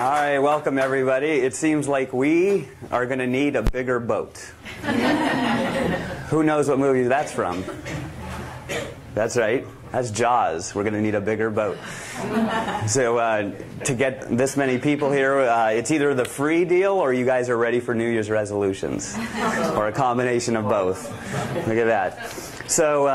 All right, welcome everybody. It seems like we are going to need a bigger boat. Who knows what movie that's from? That's right. That's Jaws. We're going to need a bigger boat. So to get this many people here, it's either the free deal or you guys are ready for New Year's resolutions. Or a combination of both. Look at that. So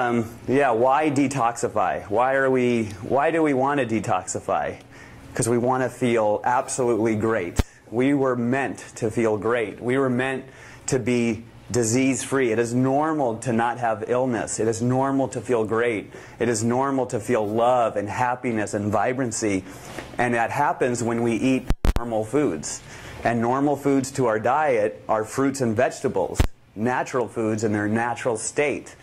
yeah, why detoxify? Why do we want to detoxify? Because we want to feel absolutely great. We were meant to feel great. We were meant to be disease-free. It is normal to not have illness. It is normal to feel great. It is normal to feel love and happiness and vibrancy. And that happens when we eat normal foods. And normal foods to our diet are fruits and vegetables, natural foods in their natural state.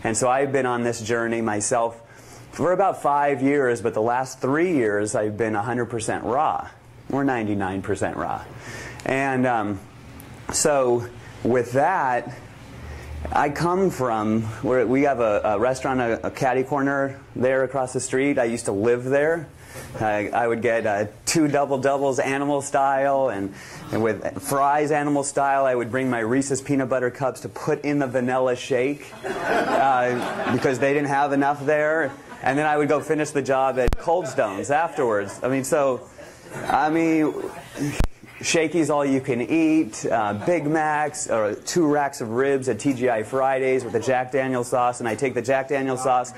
And so I've been on this journey myself for about 5 years, but the last 3 years I've been 100% raw, or 99% raw. And so with that, I come from where we have a restaurant, a caddy corner there across the street. I used to live there. I would get 2 double-doubles animal style, and with fries animal style. I would bring my Reese's peanut butter cups to put in the vanilla shake because they didn't have enough there. And then I would go finish the job at Cold Stone's afterwards. I mean, Shakey's all you can eat, Big Macs, or 2 racks of ribs at TGI Fridays with the Jack Daniel's sauce, and I take the Jack Daniel's sauce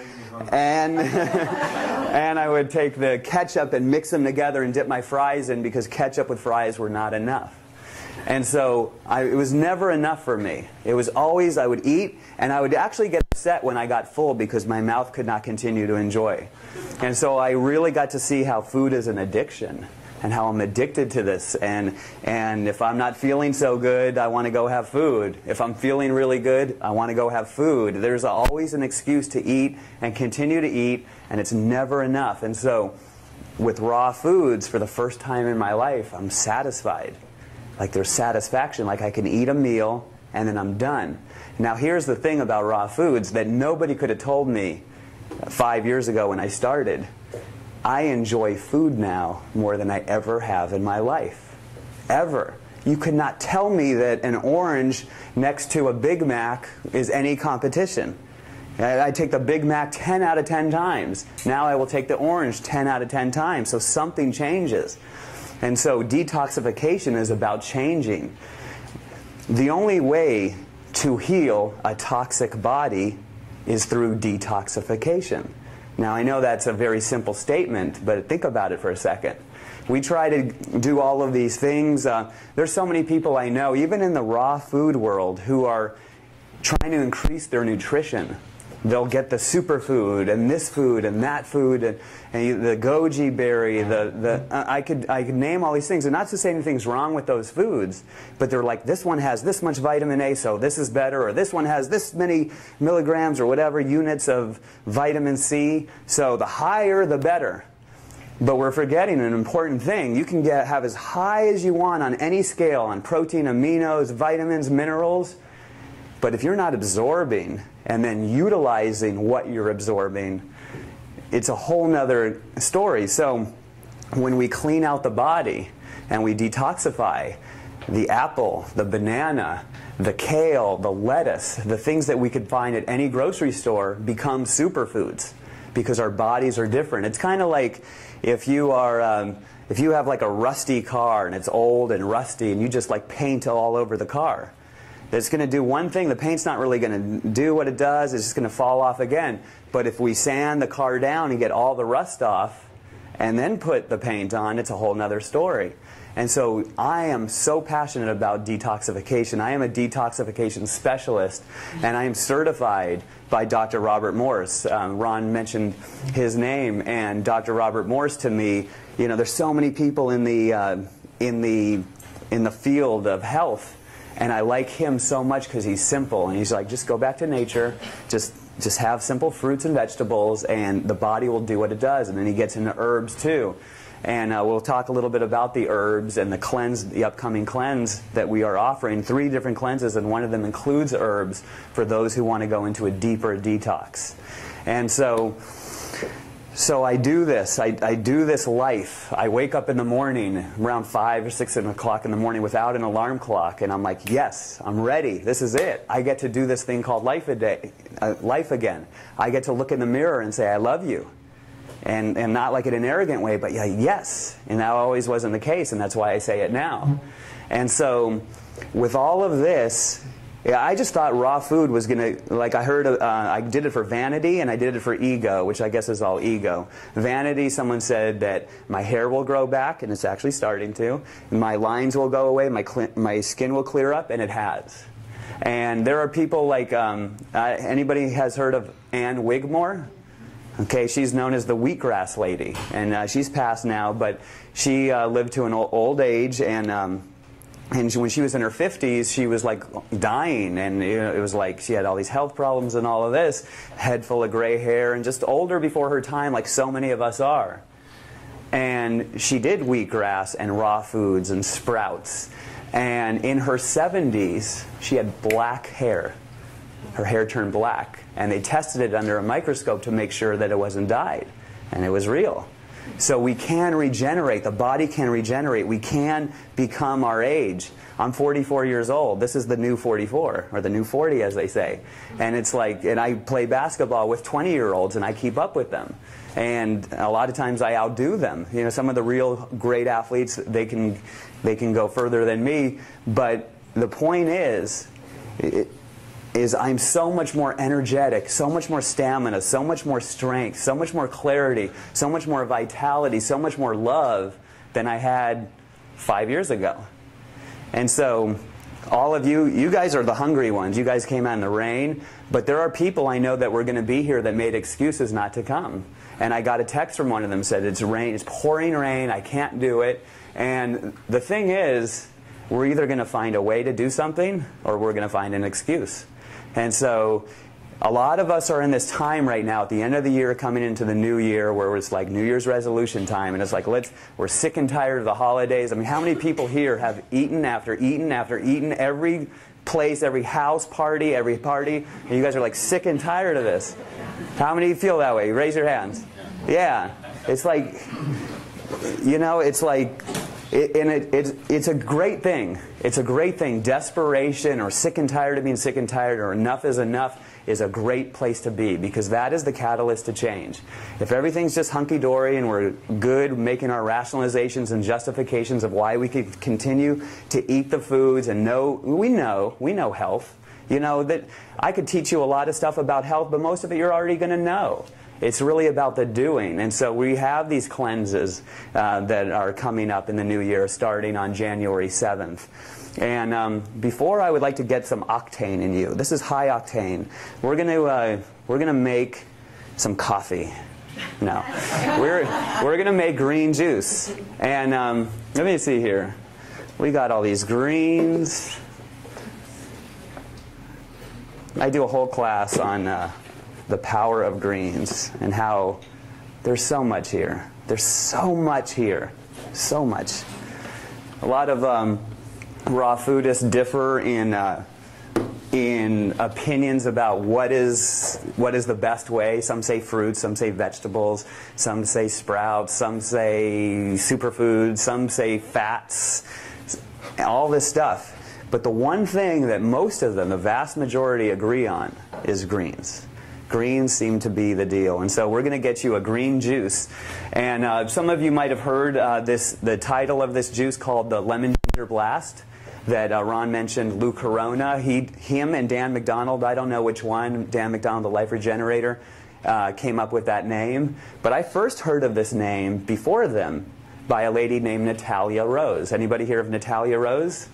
and and I would take the ketchup and mix them together and dip my fries in because ketchup with fries were not enough. And so it was never enough for me. It was always I would eat, and I would actually get upset when I got full because my mouth could not continue to enjoy. And so I really got to see how food is an addiction and how I'm addicted to this. And if I'm not feeling so good, I want to go have food. If I'm feeling really good, I want to go have food. There's always an excuse to eat and continue to eat, and it's never enough. And so with raw foods, for the first time in my life, I'm satisfied. Like there's satisfaction, like I can eat a meal and then I'm done. Now here's the thing about raw foods that nobody could have told me 5 years ago when I started. I enjoy food now more than I ever have in my life. Ever. You could not tell me that an orange next to a Big Mac is any competition. I take the Big Mac 10 out of 10 times. Now I will take the orange 10 out of 10 times. So something changes. And so detoxification is about changing. The only way to heal a toxic body is through detoxification. Now I know that's a very simple statement, but think about it for a second. We try to do all of these things. There's so many people I know, even in the raw food world, who are trying to increase their nutrition. They'll get the superfood and this food and that food and the goji berry. I could name all these things, and not to say anything's wrong with those foods, but they're like, this one has this much vitamin A, so this is better, or this one has this many milligrams or whatever units of vitamin C, so the higher the better. But we're forgetting an important thing. You can have as high as you want on any scale on protein, aminos, vitamins, minerals. But if you're not absorbing and then utilizing what you're absorbing, it's a whole nother story. So when we clean out the body and we detoxify, the apple, the banana, the kale, the lettuce, the things that we could find at any grocery store become superfoods because our bodies are different. It's kind of like if you have like a rusty car and it's old and rusty and you just like paint all over the car. It's going to do one thing. The paint's not really going to do what it does. It's just going to fall off again. But if we sand the car down and get all the rust off and then put the paint on, it's a whole nother story. And so I am so passionate about detoxification. I am a detoxification specialist, and I am certified by Dr. Robert Morse. Ron mentioned his name, and Dr. Robert Morse to me, you know, there's so many people in the field of health. And I like him so much because he's simple. And he's like, just go back to nature, just have simple fruits and vegetables, and the body will do what it does. And then he gets into herbs too. And we'll talk a little bit about the herbs and the upcoming cleanse that we are offering. 3 different cleanses, and one of them includes herbs for those who want to go into a deeper detox. And so So I do this. I do this life. I wake up in the morning around 5 or 6 o'clock in the morning without an alarm clock, and I'm like, yes, I'm ready. This is it. I get to do this thing called life again. I get to look in the mirror and say, I love you. And not like in an arrogant way, but yeah, yes. And that always wasn't the case, and that's why I say it now. And so with all of this, yeah, I just thought raw food was going to, like I heard, I did it for vanity and I did it for ego, which I guess is all ego. Vanity, someone said that my hair will grow back, and it's actually starting to. My lines will go away, my skin will clear up, and it has. And there are people like, anybody has heard of Ann Wigmore? Okay, she's known as the wheatgrass lady, and she's passed now, but she lived to an old age, and when she was in her 50s, she was like dying, and it was like she had all these health problems and all of this, head full of gray hair, and just older before her time, like so many of us are. And she did wheatgrass and raw foods and sprouts, and in her 70s, she had black hair. Her hair turned black, and they tested it under a microscope to make sure that it wasn't dyed, and it was real. So we can regenerate. The body can regenerate. We can become our age. I'm 44 years old. This is the new 44, or the new 40, as they say. And it's like, and I play basketball with 20-year-olds, and I keep up with them. And a lot of times I outdo them. You know, some of the real great athletes, they can go further than me. But the point is I'm so much more energetic, so much more stamina, so much more strength, so much more clarity, so much more vitality, so much more love than I had 5 years ago. And so all of you guys are the hungry ones. You guys came out in the rain, but there are people I know that were going to be here that made excuses not to come. And I got a text from one of them, said, it's rain, it's pouring rain, I can't do it. And the thing is, we're either going to find a way to do something, or we're going to find an excuse. And so a lot of us are in this time right now at the end of the year coming into the new year where it's like New Year's resolution time, and it's like we're sick and tired of the holidays. I mean, how many people here have eaten after eaten after eaten, every place, every house party, every party, and you guys are like sick and tired of this? How many feel that way? Raise your hands. Yeah. It's like, you know, it's like, it's a great thing. It's a great thing. Desperation, or sick and tired of being sick and tired, or enough is enough, is a great place to be, because that is the catalyst to change. If everything's just hunky-dory and we're good making our rationalizations and justifications of why we could continue to eat the foods, and we know health. You know, that I could teach you a lot of stuff about health, but most of it you're already going to know. It's really about the doing. And so we have these cleanses that are coming up in the new year, starting on January 7th. And before, I would like to get some octane in you. This is high octane. We're gonna make some coffee. No, we're gonna make green juice. And let me see here. We got all these greens. I do a whole class on the power of greens, and how there's so much here. There's so much here. So much. A lot of raw foodists differ in opinions about what is the best way. Some say fruits, some say vegetables, some say sprouts, some say superfoods, some say fats, all this stuff. But the one thing that most of them, the vast majority, agree on is greens. Greens seem to be the deal. And so we're going to get you a green juice. And some of you might have heard the title of this juice called the Lemon Ginger Blast that Ron mentioned, Lou Corona. Him and Dan McDonald, I don't know which one, Dan McDonald, the Life Regenerator, came up with that name. But I first heard of this name before them by a lady named Natalia Rose. Anybody hear of Natalia Rose?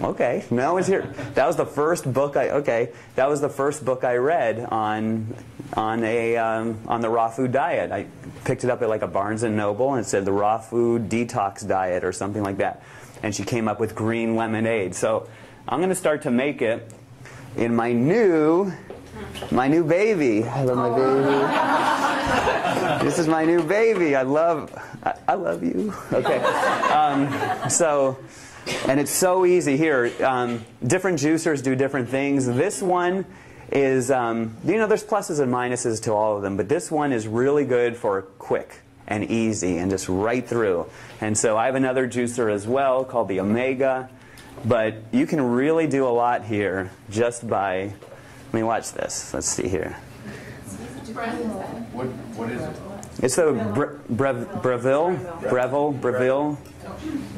Okay, no one's here. That was the first book that was the first book I read on the raw food diet. I picked it up at like a Barnes and Noble, and it said the raw food detox diet or something like that. And she came up with green lemonade. So I'm going to start to make it in my new baby. I love my baby. This is my new baby. I love you. Okay. And it's so easy here. Different juicers do different things. This one is, there's pluses and minuses to all of them, but this one is really good for quick and easy and just right through. And so I have another juicer as well called the Omega, but you can really do a lot here just by, watch this. Let's see here. What is it? It's the Breville,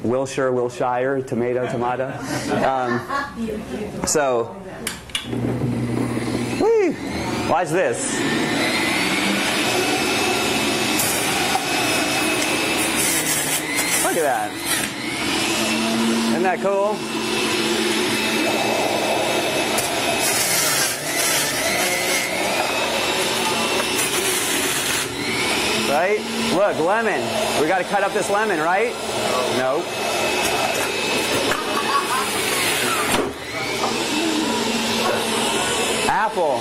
Wilshire, tomato. So, whee, watch this. Look at that. Isn't that cool? Right? Look, lemon. We got to cut up this lemon, right? No. Apple.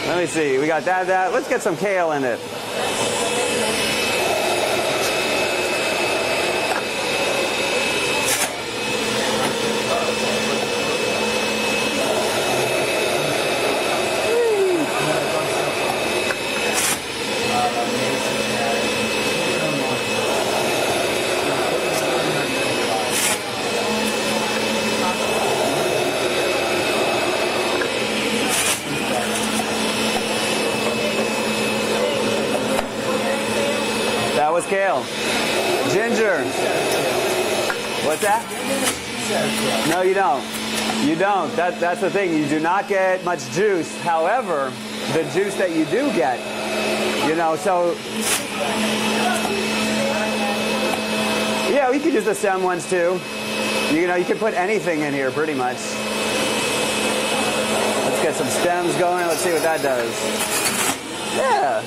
Let me see. We got that. Let's get some kale in it. That was kale. Ginger. What's that? No, you don't. You don't. That's the thing. You do not get much juice. However, the juice that you do get, so... Yeah, we could use the stem ones too. You can put anything in here pretty much. Let's get some stems going. Let's see what that does. Yeah.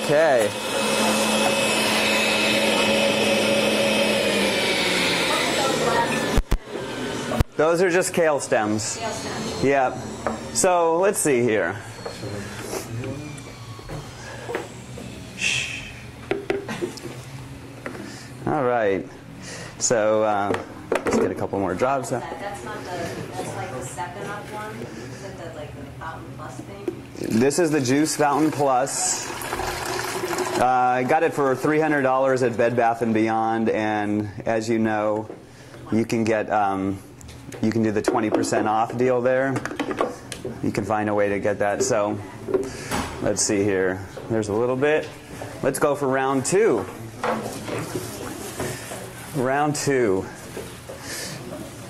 Okay. Those are just kale stems. Kale stems. Yeah. So let's see here. All right. So let's get a couple more drops. That's like the second up one. Is it the Fountain Plus thing? This is the Juice Fountain Plus. I got it for $300 at Bed Bath & Beyond, and as you know, you can get you can do the 20% off deal there. You can find a way to get that. So let's see here. There's a little bit. Let's go for round two. Round two.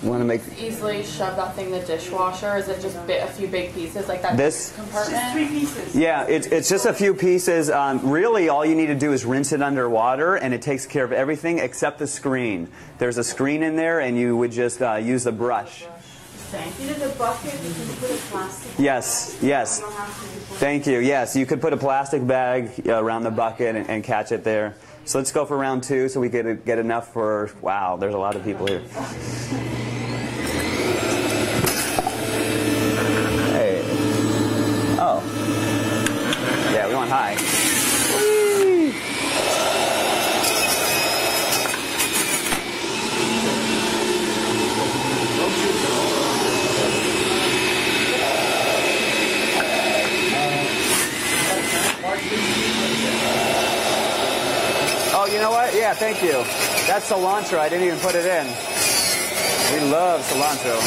Want to make easily shove that thing in the dishwasher? Is it just a few big pieces like that? This compartment? Just 3 pieces. Yeah, it's just a few pieces. Really, all you need to do is rinse it under water, and it takes care of everything except the screen. There's a screen in there, and you would just use the brush. You know the bucket, you can put a plastic Yes, yes. You don't have to put Thank you. Yes, you could put a plastic bag around the bucket and catch it there. So let's go for round two so we could get enough for, wow, there's a lot of people here. Hey. Oh. Yeah, we want high. Whee! Oh, you know what? Yeah, thank you. That's cilantro. I didn't even put it in. We love cilantro.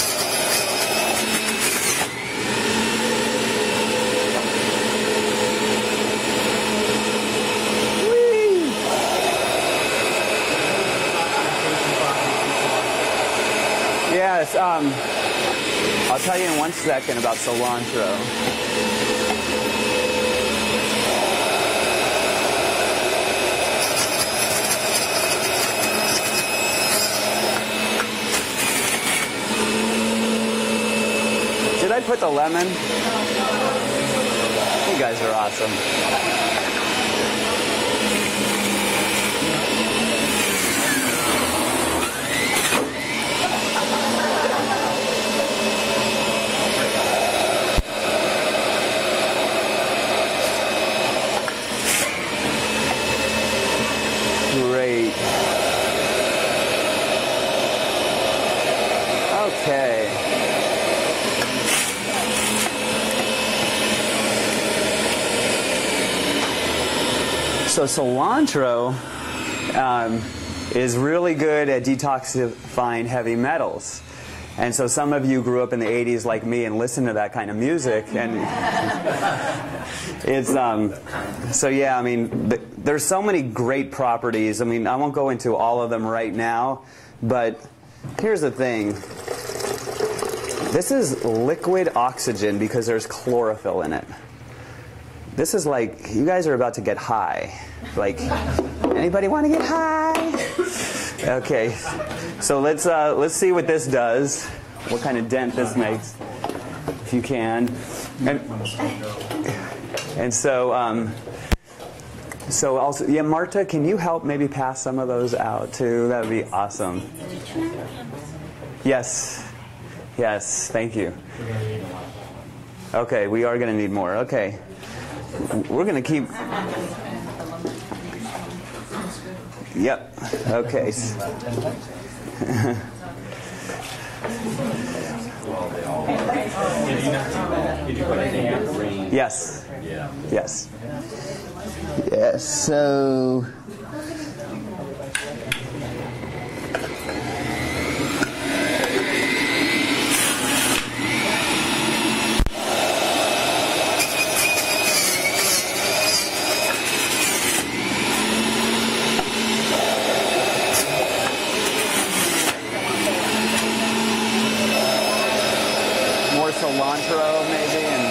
Whee! Yes, I'll tell you in 1 second about cilantro. Did I put the lemon? You guys are awesome. Great. Okay. So cilantro is really good at detoxifying heavy metals. And so some of you grew up in the 80s like me and listened to that kind of music. And it's, so yeah, I mean, there's so many great properties. I mean, I won't go into all of them right now, but here's the thing. This is liquid oxygen because there's chlorophyll in it. This is like, you guys are about to get high. Like, anybody want to get high? Okay, so let's see what this does. What kind of dent this makes, if you can. And so, so also, yeah, Marta, can you help maybe pass some of those out too? That would be awesome. Yes, yes, thank you. Okay, we are going to need more. Okay, we're going to keep. Yep. Okay. Yes. Yes. Yes. So. Cilantro maybe, and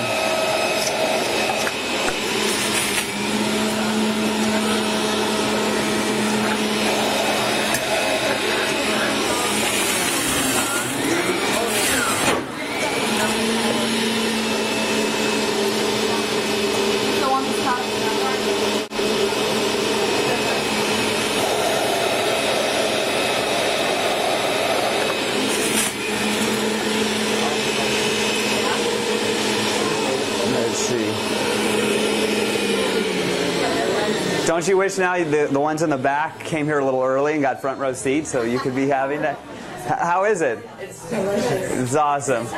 don't you wish now the ones in the back came here a little early and got front row seats so you could be having that? How is it? It's delicious. It's awesome.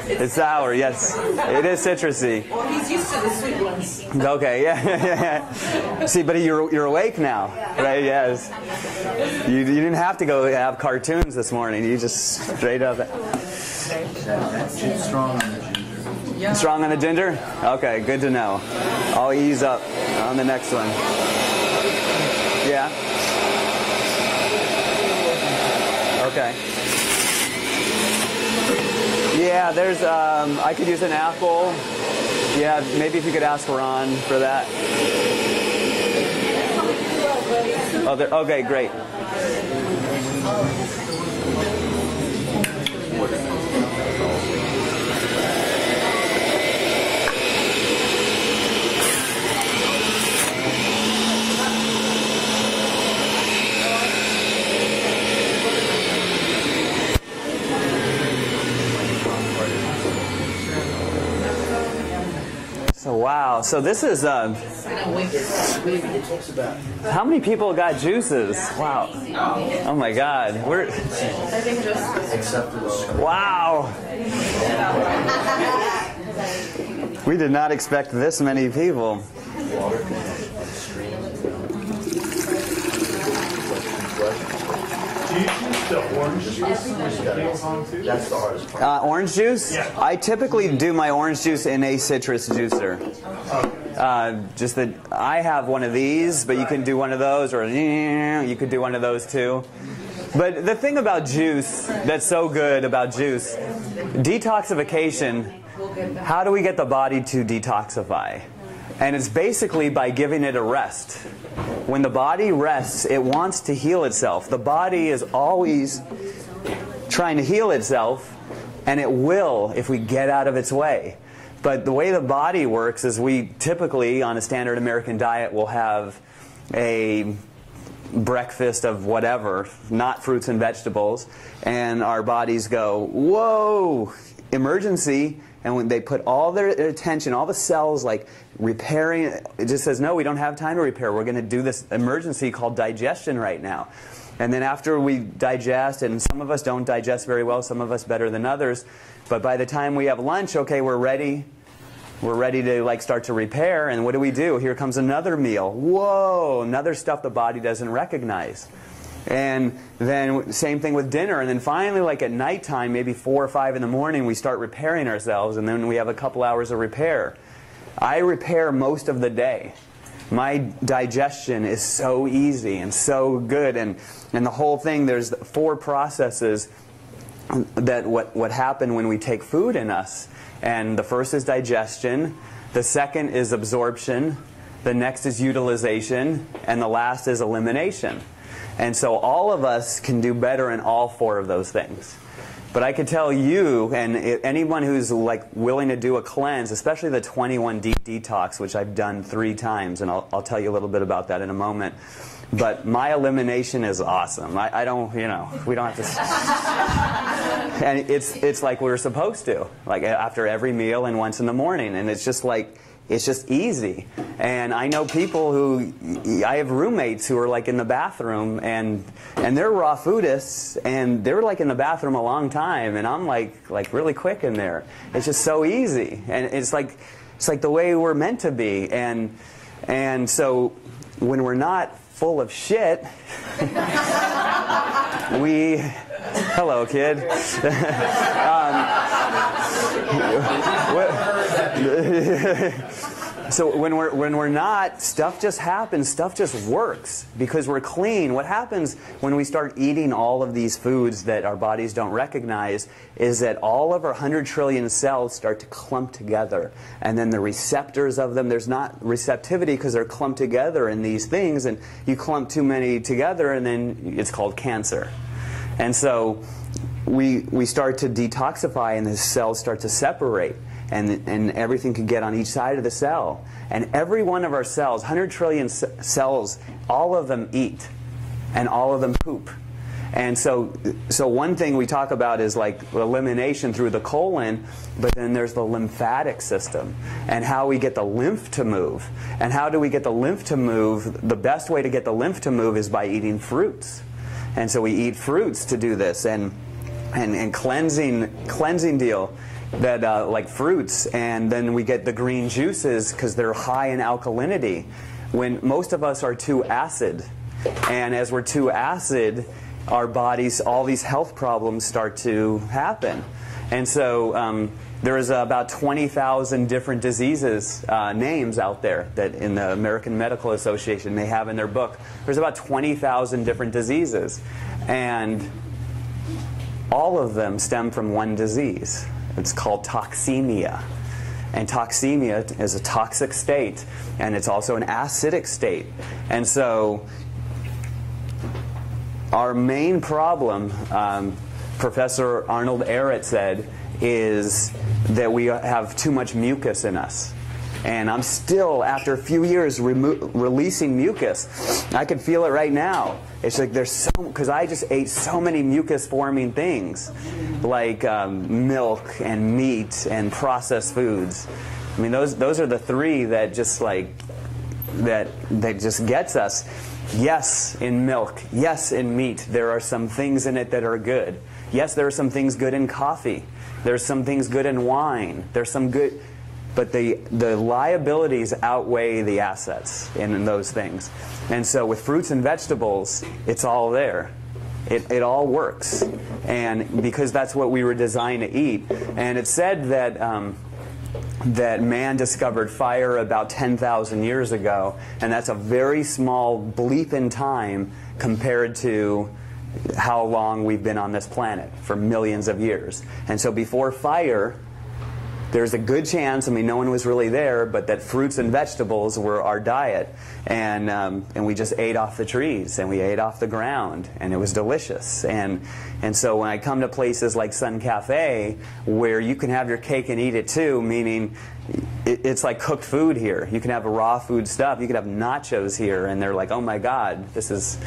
It's sour, yes. It is citrusy. Well, he's used to the sweet ones. Okay, yeah. See, but you're awake now, right? Yes. You didn't have to go have cartoons this morning. You just straight up. Strong on the ginger. Yeah. Strong on the ginger? Okay, good to know. I'll ease up on the next one. Yeah? Okay. Yeah, there's, I could use an apple. Yeah, maybe if you could ask Ron for that. Oh, okay, great. So wow, so this is how many people got juices? Wow. Oh my God. Wow. We did not expect this many people. Do you use the orange juice? That's the hardest part. Orange juice? Yeah. I typically do my orange juice in a citrus juicer. Just that I have one of these, but you can do one of those, or you could do one of those too. But the thing about juice that's so good about juice, detoxification, how do we get the body to detoxify? And it's basically by giving it a rest. When the body rests, it wants to heal itself. The body is always trying to heal itself, and it will if we get out of its way. But the way the body works is we typically, on a standard American diet, will have a breakfast of whatever, not fruits and vegetables, and our bodies go, whoa, emergency. And when they put all their attention, all the cells like repairing. It just says, no, we don't have time to repair. We're going to do this emergency called digestion right now. And then after we digest, and some of us don't digest very well, some of us better than others, but by the time we have lunch, okay, we're ready. We're ready to like start to repair, and what do? Here comes another meal. Whoa, another stuff the body doesn't recognize. And then same thing with dinner, and then finally like at nighttime, maybe 4 or 5 in the morning, we start repairing ourselves, and then we have a couple hours of repair. I repair most of the day. My digestion is so easy and so good, and the whole thing, there's 4 processes that what happen when we take food in us. And the first is digestion, the second is absorption, the next is utilization, and the last is elimination. And so all of us can do better in all 4 of those things. But I could tell you, and anyone who's like willing to do a cleanse, especially the 21 deep detox, which I've done 3 times, and I'll tell you a little bit about that in a moment. But my elimination is awesome. I don't, we don't have to. And it's like we're supposed to, like after every meal and once in the morning, and it's just like. It's just easy. And I know people who, I have roommates who are like in the bathroom and they're raw foodists and they're like in the bathroom a long time, and I'm like really quick in there. It's just so easy. And it's like the way we're meant to be. And so when we're not full of shit, hello kid. So when we're not, stuff just happens, stuff just works because we're clean. What happens when we start eating all of these foods that our bodies don't recognize is that all of our 100 trillion cells start to clump together, and then the receptors of them, there's not receptivity because they're clumped together in these things, and you clump too many together and then it's called cancer. And so we start to detoxify and the cells start to separate. And everything can get on each side of the cell. And every one of our cells, 100 trillion cells, all of them eat. And all of them poop. And so one thing we talk about is like elimination through the colon, but then there's the lymphatic system. And how we get the lymph to move. And how do we get the lymph to move? The best way to get the lymph to move is by eating fruits. And so we eat fruits to do this. And cleansing deal. That like fruits, and then we get the green juices because they're high in alkalinity. When most of us are too acid, and as we're too acid, our bodies, all these health problems start to happen. And so there is about 20,000 different diseases names out there that in the American Medical Association they have in their book. There's about 20,000 different diseases, and all of them stem from one disease. It's called toxemia. And toxemia is a toxic state, and it's also an acidic state. And so our main problem, Professor Arnold Ehret said, is that we have too much mucus in us. And I'm still, after a few years, releasing mucus. I can feel it right now. It's like there's so, because I just ate so many mucus-forming things, like milk and meat and processed foods. I mean, those are the 3 that just like that just gets us. Yes, in milk. Yes, in meat. There are some things in it that are good. Yes, there are some things good in coffee. There's some things good in wine. There's some good. But the liabilities outweigh the assets in those things. And so with fruits and vegetables, it's all there. It all works. And because that's what we were designed to eat. And it's said that that man discovered fire about 10,000 years ago. And that's a very small bleep in time compared to how long we've been on this planet, for millions of years. And so before fire, there's a good chance, I mean, no one was really there, but that fruits and vegetables were our diet. And we just ate off the trees, and we ate off the ground, and it was delicious. And so when I come to places like Sun Cafe, where you can have your cake and eat it too, meaning it's like cooked food here. You can have raw food stuff. You can have nachos here, and they're like, oh my God, this is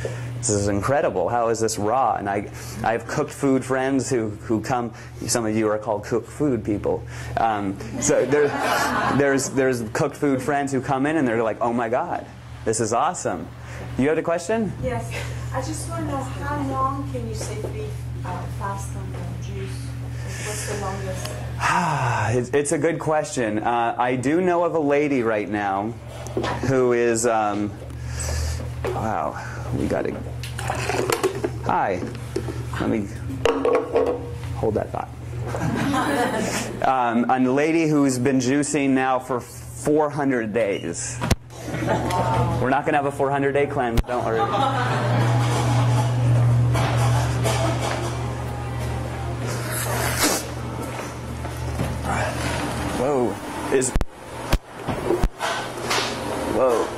incredible. How is this raw? And I have cooked food friends who come. Some of you are called cooked food people. So there's cooked food friends who come in, and they're like, oh my God, this is awesome. You had a question? Yes. I just want to know, how long can you safely fast on the juice? What's the longest? It's a good question. I do know of a lady right now who is, wow, we got to, hi, let me hold that thought. A lady who's been juicing now for 400 days. We're not going to have a 400-day cleanse, don't worry. Whoa. Whoa.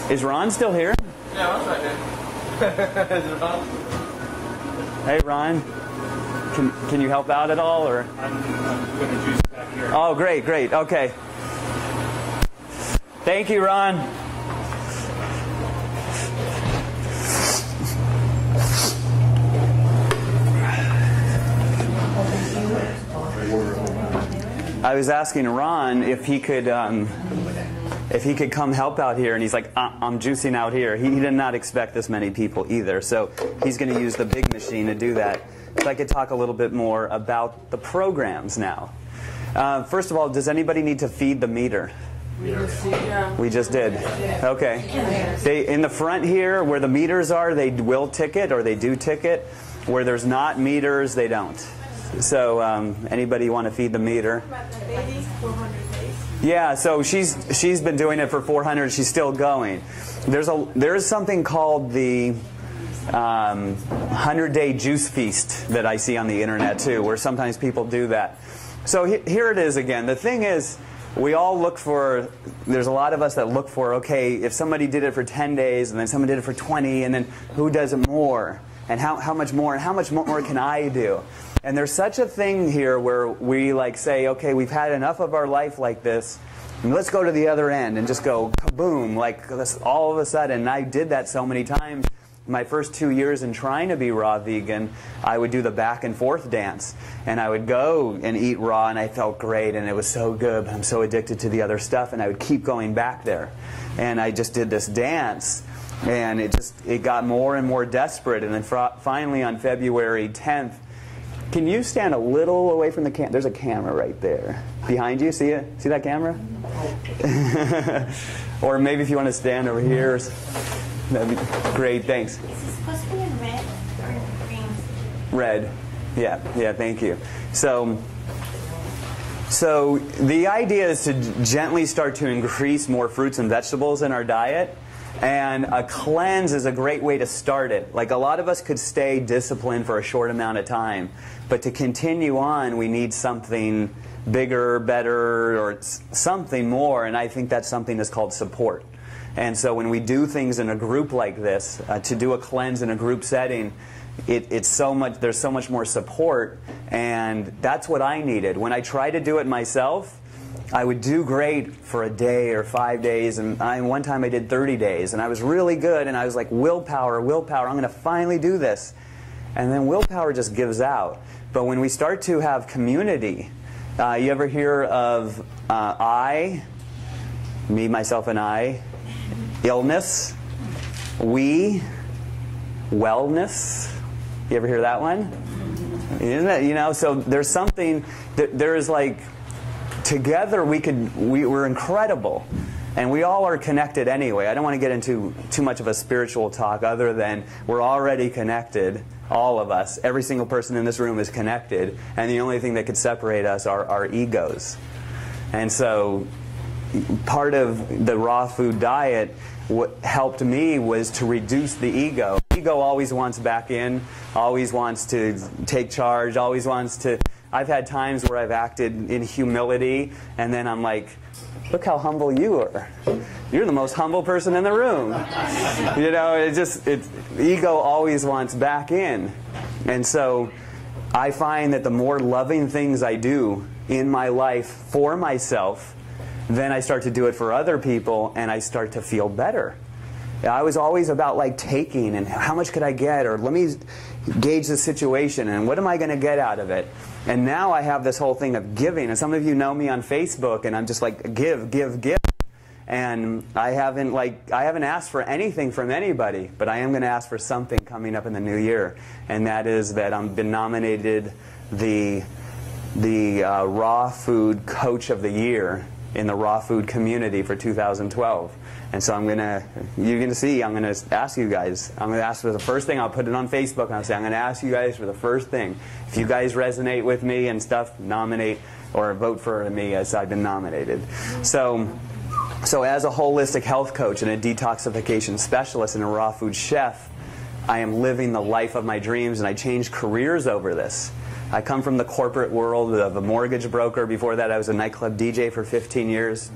Is Ron still here? Yeah, Ron's right there. Is Ron? Hey, Ron. Can you help out at all, or? I'm putting the juice back here. Oh, great, okay. Thank you, Ron. I was asking Ron if he could come help out here, and he's like, I'm juicing out here. He did not expect this many people either, so he's going to use the big machine to do that. So I could talk a little bit more about the programs now. First of all, does anybody need to feed the meter? We just did. Okay. In the front here, where the meters are, they will ticket, or they do ticket. Where there's not meters, they don't. So anybody want to feed the meter? Yeah, so she's been doing it for 400. She's still going. There's something called the 100-day juice feast that I see on the internet too, where sometimes people do that. So here it is again. The thing is, we all look for, there's a lot of us that look for, okay, if somebody did it for 10 days and then someone did it for 20, and then who does it more? And how much more? And how much more can I do? And there's such a thing here where we like say, okay, we've had enough of our life like this, and let's go to the other end and just go kaboom, like this, all of a sudden. And I did that so many times. My first 2 years in trying to be raw vegan, I would do the back and forth dance. And I would go and eat raw, and I felt great, and it was so good, but I'm so addicted to the other stuff, and I would keep going back there. And I just did this dance, and it got more and more desperate. And then finally on February 10th, can you stand a little away from the camera? There's a camera right there. Behind you, see it? See that camera? Or maybe if you want to stand over here. That'd be great, thanks. Is this supposed to be in red or in green? Red. Yeah, thank you. So the idea is to gently start to increase more fruits and vegetables in our diet. And a cleanse is a great way to start it. Like, a lot of us could stay disciplined for a short amount of time, but to continue on, we need something bigger, better, or something more, and I think that something is called support. And so when we do things in a group like this, to do a cleanse in a group setting, there's so much more support, and that's what I needed. When I tried to do it myself, I would do great for a day or 5 days, and one time I did 30 days, and I was really good, and I was like, willpower, I'm going to finally do this. And then willpower just gives out. But when we start to have community, you ever hear of me, myself, and I, illness, we, wellness? You ever hear that one? Isn't it? So there's something that there's like, together we're incredible, and we all are connected anyway. I don't want to get into too much of a spiritual talk other than we're already connected, all of us. Every single person in this room is connected, and the only thing that could separate us are our egos. And so part of the raw food diet, what helped me was to reduce the ego. Ego always wants back in, always wants to take charge, always wants to... I've had times where I've acted in humility, and then I'm like, look how humble you are. You're the most humble person in the room. You know, ego always wants back in. And so I find that the more loving things I do in my life for myself, then I start to do it for other people, and I start to feel better. I was always about like taking and how much could I get, or let me gauge the situation and what am I going to get out of it. And now I have this whole thing of giving, and some of you know me on Facebook, and I'm just like give, give, give. And I haven't asked for anything from anybody, but I am going to ask for something coming up in the new year, and that is that I've been nominated the Raw Food Coach of the Year in the raw food community for 2012. And so you're going to see, I'm going to ask you guys. I'm going to ask for the first thing. I'll put it on Facebook, and I'll say, I'm going to ask you guys for the first thing. If you guys resonate with me and stuff, nominate or vote for me as I've been nominated. So as a holistic health coach and a detoxification specialist and a raw food chef, I am living the life of my dreams, and I changed careers over this. I come from the corporate world of a mortgage broker. Before that, I was a nightclub DJ for 15 years.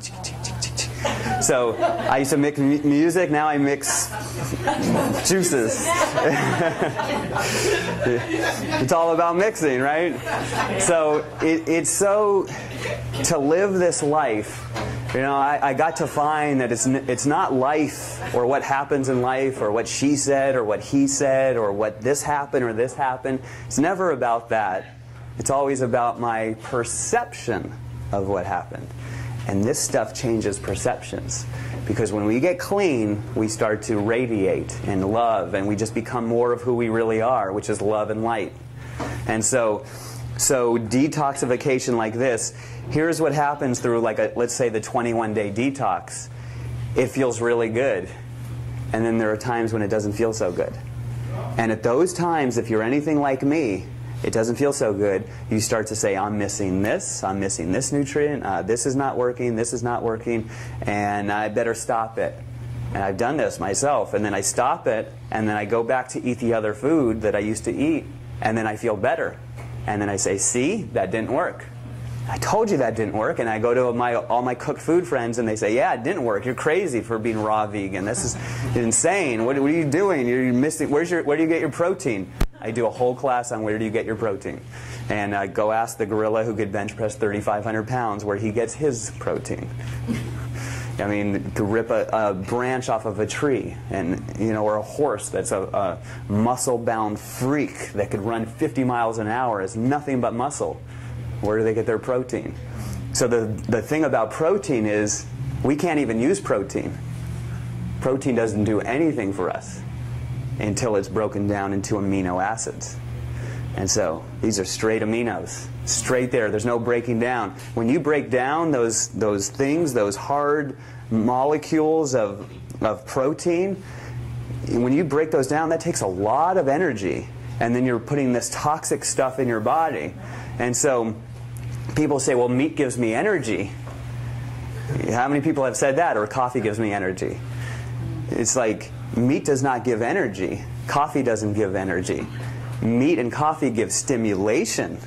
So I used to mix music. Now I mix juices. It's all about mixing, right? So it's so, to live this life, you know, I got to find that it's not life or what happens in life or what she said or what he said or what this happened or this happened. It's never about that. It's always about my perception of what happened. And this stuff changes perceptions. Because when we get clean, we start to radiate and love, and we just become more of who we really are, which is love and light. And so detoxification like this, here's what happens through, like, let's say the 21-day detox. It feels really good. And then there are times when it doesn't feel so good. And at those times, if you're anything like me, it doesn't feel so good. You start to say, I'm missing this nutrient, this is not working, and I better stop it. And I've done this myself. And then I stop it, and then I go back to eat the other food that I used to eat, and then I feel better. And then I say, see, that didn't work. I told you that didn't work. And I go to all my cooked food friends, and they say, yeah, it didn't work. You're crazy for being raw vegan. This is insane. What are you doing? You're missing. Where do you get your protein? I do a whole class on where do you get your protein. And I go ask the gorilla who could bench press 3,500 pounds where he gets his protein. I mean, to rip a branch off of a tree, and or a horse that's a muscle-bound freak that could run 50 miles an hour is nothing but muscle. Where do they get their protein? So the thing about protein is we can't even use protein. Protein doesn't do anything for us until it's broken down into amino acids. And so these are straight aminos, straight there. There's no breaking down. When you break down those things, those hard molecules of protein, when you break those down, that takes a lot of energy. And then you're putting this toxic stuff in your body. And so people say, well, meat gives me energy. How many people have said that? Or coffee gives me energy. It's like, meat does not give energy. Coffee doesn't give energy. Meat and coffee give stimulation.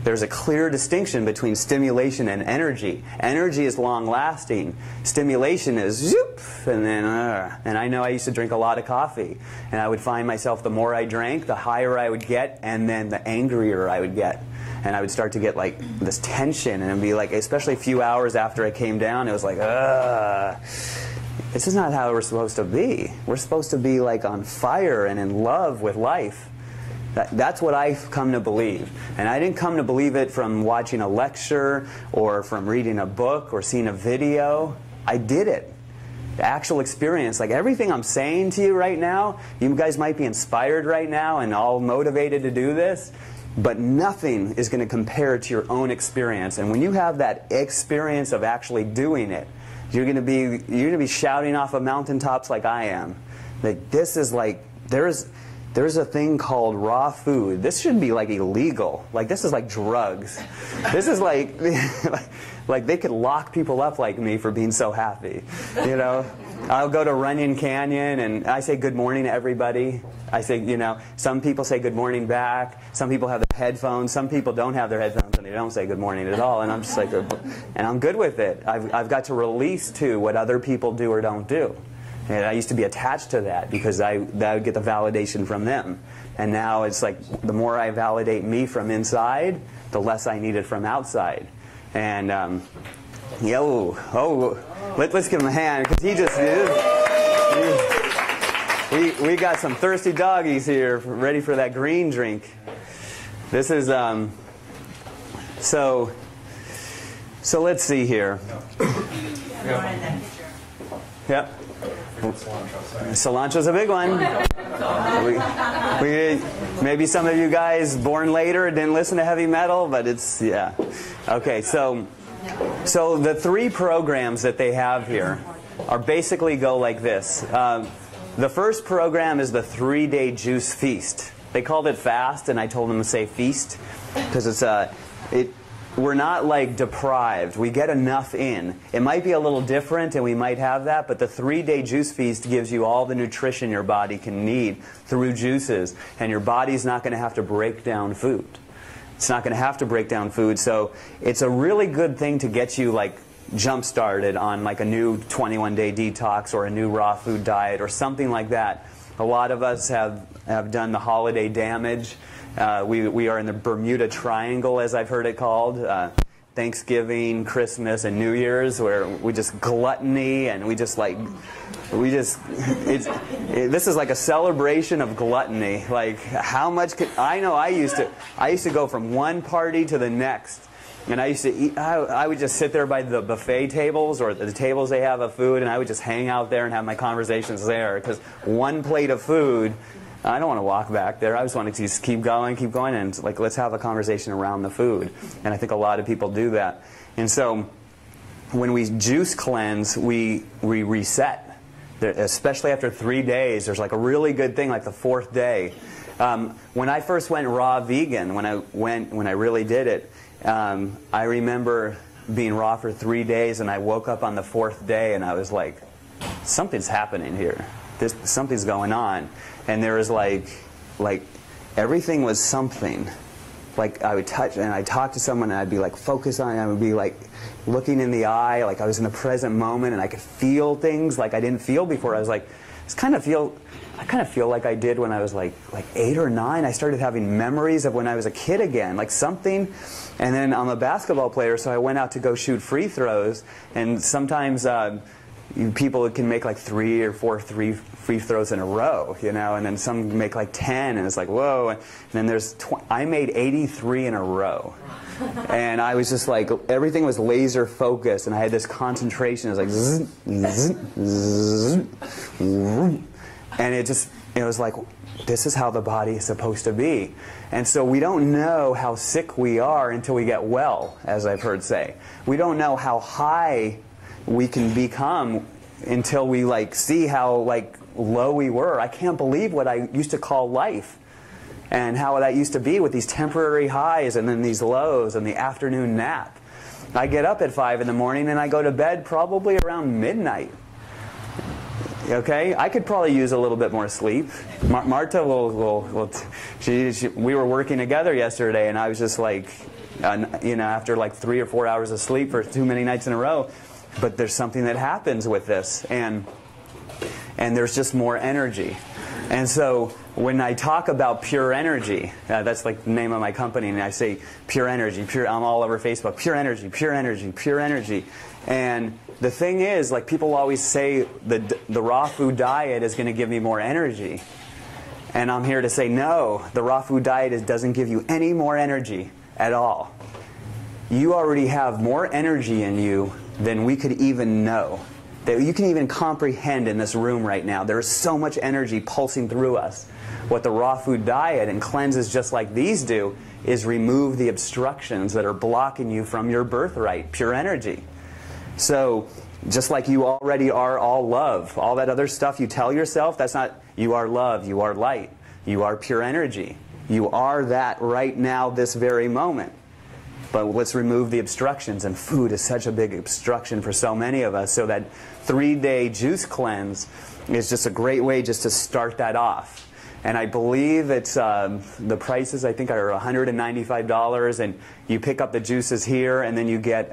There's a clear distinction between stimulation and energy. Energy is long-lasting. Stimulation is zoop, and then, and I know I used to drink a lot of coffee. And I would find myself, the more I drank, the higher I would get, and then the angrier I would get. And I would start to get like this tension, and it'd be like, especially a few hours after I came down, it was like, this is not how we're supposed to be. We're supposed to be like on fire and in love with life. That's what I've come to believe. And I didn't come to believe it from watching a lecture or from reading a book or seeing a video. I did it. The actual experience, like everything I'm saying to you right now, you guys might be inspired right now and all motivated to do this, but nothing is going to compare to your own experience. And when you have that experience of actually doing it, you're going to be shouting off of mountaintops like I am. Like, this is like, there's a thing called raw food. This should be like illegal. Like, this is like drugs. This is like Like, they could lock people up like me for being so happy, you know? I'll go to Runyon Canyon, and I say good morning to everybody. I say, you know, some people say good morning back. Some people have their headphones. Some people don't have their headphones, and they don't say good morning at all. And I'm just like, and I'm good with it. I've got to release, too, what other people do or don't do. And I used to be attached to that because that would get the validation from them. And now it's like the more I validate me from inside, the less I need it from outside. And let's give him a hand, because he just we got some thirsty doggies here ready for that green drink. This is so let's see here. Yep. Cilantro's a big one. Maybe some of you guys born later didn't listen to heavy metal, but it's, yeah. Okay, so the 3 programs that they have here are basically go like this. The first program is the 3-day juice feast. They called it fast, and I told them to say feast, because we're not like deprived. We get enough in. It might be a little different, and we might have that, but the 3-day juice feast gives you all the nutrition your body can need through juices, and your body's not going to have to break down food. It's not going to have to break down food, so it's a really good thing to get you like jump-started on like a new 21-day detox or a new raw food diet or something like that. A lot of us have done the holiday damage. We are in the Bermuda Triangle, as I've heard it called. Thanksgiving, Christmas, and New Year's, where we just gluttony, and this is like a celebration of gluttony. Like, how much I know I used to go from one party to the next, and I used to eat. I would just sit there by the buffet tables or the tables they have of food, and I would just hang out there and have my conversations there, because one plate of food, I don't want to walk back there. I just want to just keep going, and like, let's have a conversation around the food. And I think a lot of people do that. And so when we juice cleanse, we reset. Especially after 3 days, there's like a really good thing, like the 4th day. When I first went raw vegan, when I really did it, I remember being raw for 3 days, and I woke up on the 4th day, and I was like, something's happening here. Something's going on. And there was like everything was something. Like, I would touch, and I'd talk to someone, and I'd be like focused on it, and I would be like looking in the eye, like I was in the present moment, and I could feel things like I didn't feel before. I was like, I kind of feel like I did when I was like 8 or 9. I started having memories of when I was a kid again, like something. And then I'm a basketball player, so I went out to go shoot free throws, and sometimes people can make like 3 or 4 free throws in a row, you know, and then some make like 10, and it's like, whoa. And then I made 83 in a row. And I was just like, everything was laser focused, and I had this concentration. It was like, zzz, zzz, zzz, zzz. And it was like, this is how the body is supposed to be. And so we don't know how sick we are until we get well, as I've heard say. We don't know how high we can become until we like see how like low we were. I can't believe what I used to call life, and how that used to be with these temporary highs and then these lows and the afternoon nap. I get up at 5 in the morning and I go to bed probably around midnight. Okay, I could probably use a little bit more sleep. Marta we were working together yesterday, and I was just like, you know, after like 3 or 4 hours of sleep for too many nights in a row. But there's something that happens with this, and there's just more energy. And so when I talk about pure energy, that's like the name of my company, and I say pure energy, I'm all over Facebook, pure energy, pure energy, pure energy. And the thing is, like, people always say the raw food diet is going to give me more energy. And I'm here to say, no, the raw food diet doesn't give you any more energy at all. You already have more energy in you than we could even know, that you can even comprehend in this room right now. There is so much energy pulsing through us. What the raw food diet and cleanses just like these do is remove the obstructions that are blocking you from your birthright, pure energy. So just like you already are all love, all that other stuff you tell yourself, that's not, you are love, you are light, you are pure energy. You are that right now, this very moment. but let's remove the obstructions, and food is such a big obstruction for so many of us. So that 3-day juice cleanse is just a great way just to start that off. And I believe it's the prices I think are $195, and you pick up the juices here, and then you get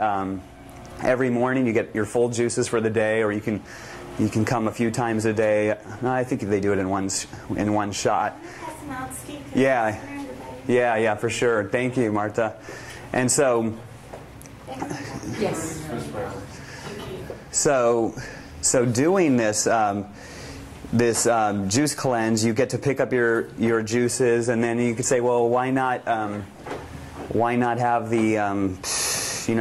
every morning you get your full juices for the day, or you can come a few times a day. I think they do it in one shot. Yeah, for sure. Thank you, Martha. And so, Yes. so doing this juice cleanse, you get to pick up your juices, and then you could say, well, why not have the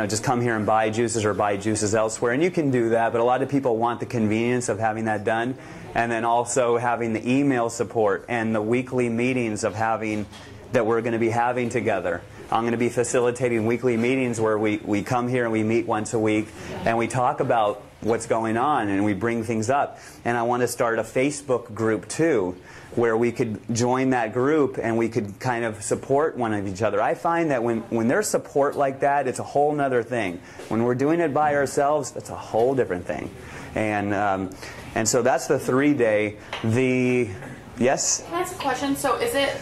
just come here and buy juices or buy juices elsewhere? And you can do that, but a lot of people want the convenience of having that done, and then also having the email support and the weekly meetings that we're going to be having together. I'm going to be facilitating weekly meetings where we come here and we meet once a week, and we talk about what's going on, and we bring things up. And I want to start a Facebook group too, where we could join that group and we could kind of support one of each other. I find that when there's support like that, it's a whole nother thing. When we're doing it by ourselves, it's a whole different thing. And so that's the 3-day. Yes? Can I ask a question? So is it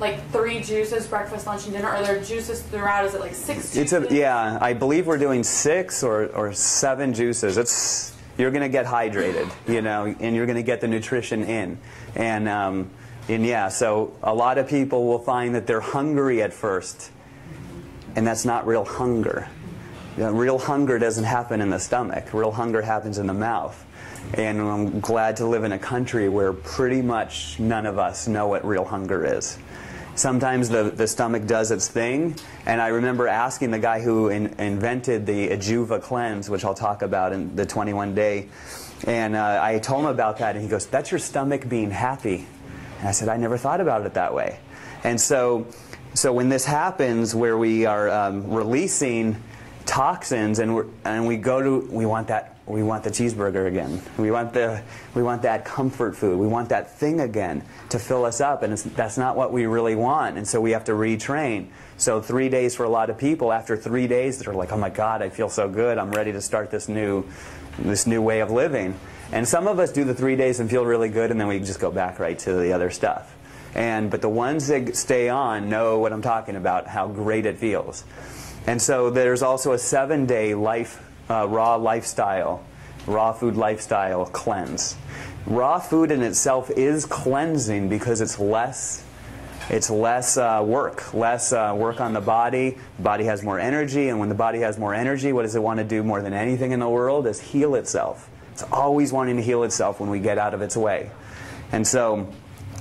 like 3 juices, breakfast, lunch, and dinner? Are there juices throughout? Is it like 6 juices? Yeah, I believe we're doing 6 or 7 juices. You're going to get hydrated, and you're going to get the nutrition in. And yeah, so a lot of people will find that they're hungry at first, and that's not real hunger. Real hunger doesn't happen in the stomach. Real hunger happens in the mouth. And I'm glad to live in a country where pretty much none of us know what real hunger is. Sometimes the stomach does its thing, and I remember asking the guy who invented the Ajuva cleanse, which I'll talk about in the 21-day, and I told him about that, and he goes, "That's your stomach being happy." And I said, "I never thought about it that way." And so when this happens, where we are releasing toxins, and we want the cheeseburger again. We want that comfort food. We want that thing again to fill us up, and that's not what we really want. And so we have to retrain. So 3 days for a lot of people. After 3 days, they're like, "Oh my God, I feel so good. I'm ready to start this new way of living." And some of us do the 3 days and feel really good, and then we just go back right to the other stuff. But the ones that stay on know what I'm talking about, how great it feels. And so there's also a 7-day raw food lifestyle cleanse. Raw food in itself is cleansing because it's less work on the body. The body has more energy, and when the body has more energy, what does it want to do more than anything in the world? Is heal itself. It's always wanting to heal itself when we get out of its way. And so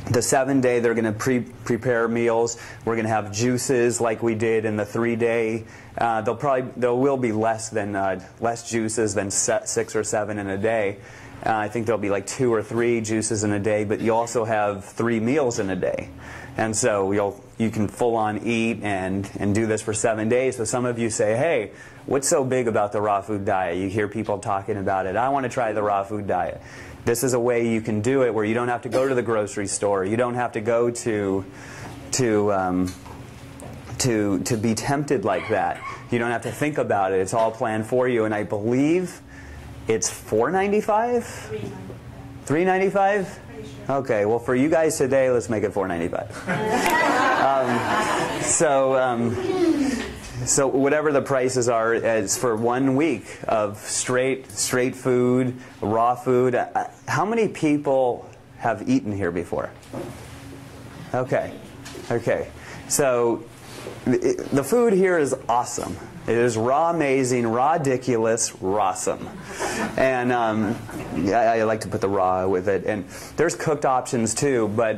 the 7-day, they're going to prepare meals. We're going to have juices like we did in the 3-day. There will be less juices than 6 or 7 in a day. I think there'll be like 2 or 3 juices in a day, but you also have 3 meals in a day. And so you can full on eat and do this for 7 days. So some of you say, "Hey, what's so big about the raw food diet?" You hear people talking about it. "I want to try the raw food diet." This is a way you can do it where you don't have to go to the grocery store. You don't have to go to be tempted like that. You don't have to think about it. It's all planned for you. And I believe it's $4.95? $3.95? Okay, well for you guys today, let's make it $4.95. So whatever the prices are, it's for 1 week of straight food, raw food. How many people have eaten here before? Okay. So the food here is awesome. It is raw amazing, raw ridiculous, rawsome. And I like to put the raw with it. And there's cooked options too, but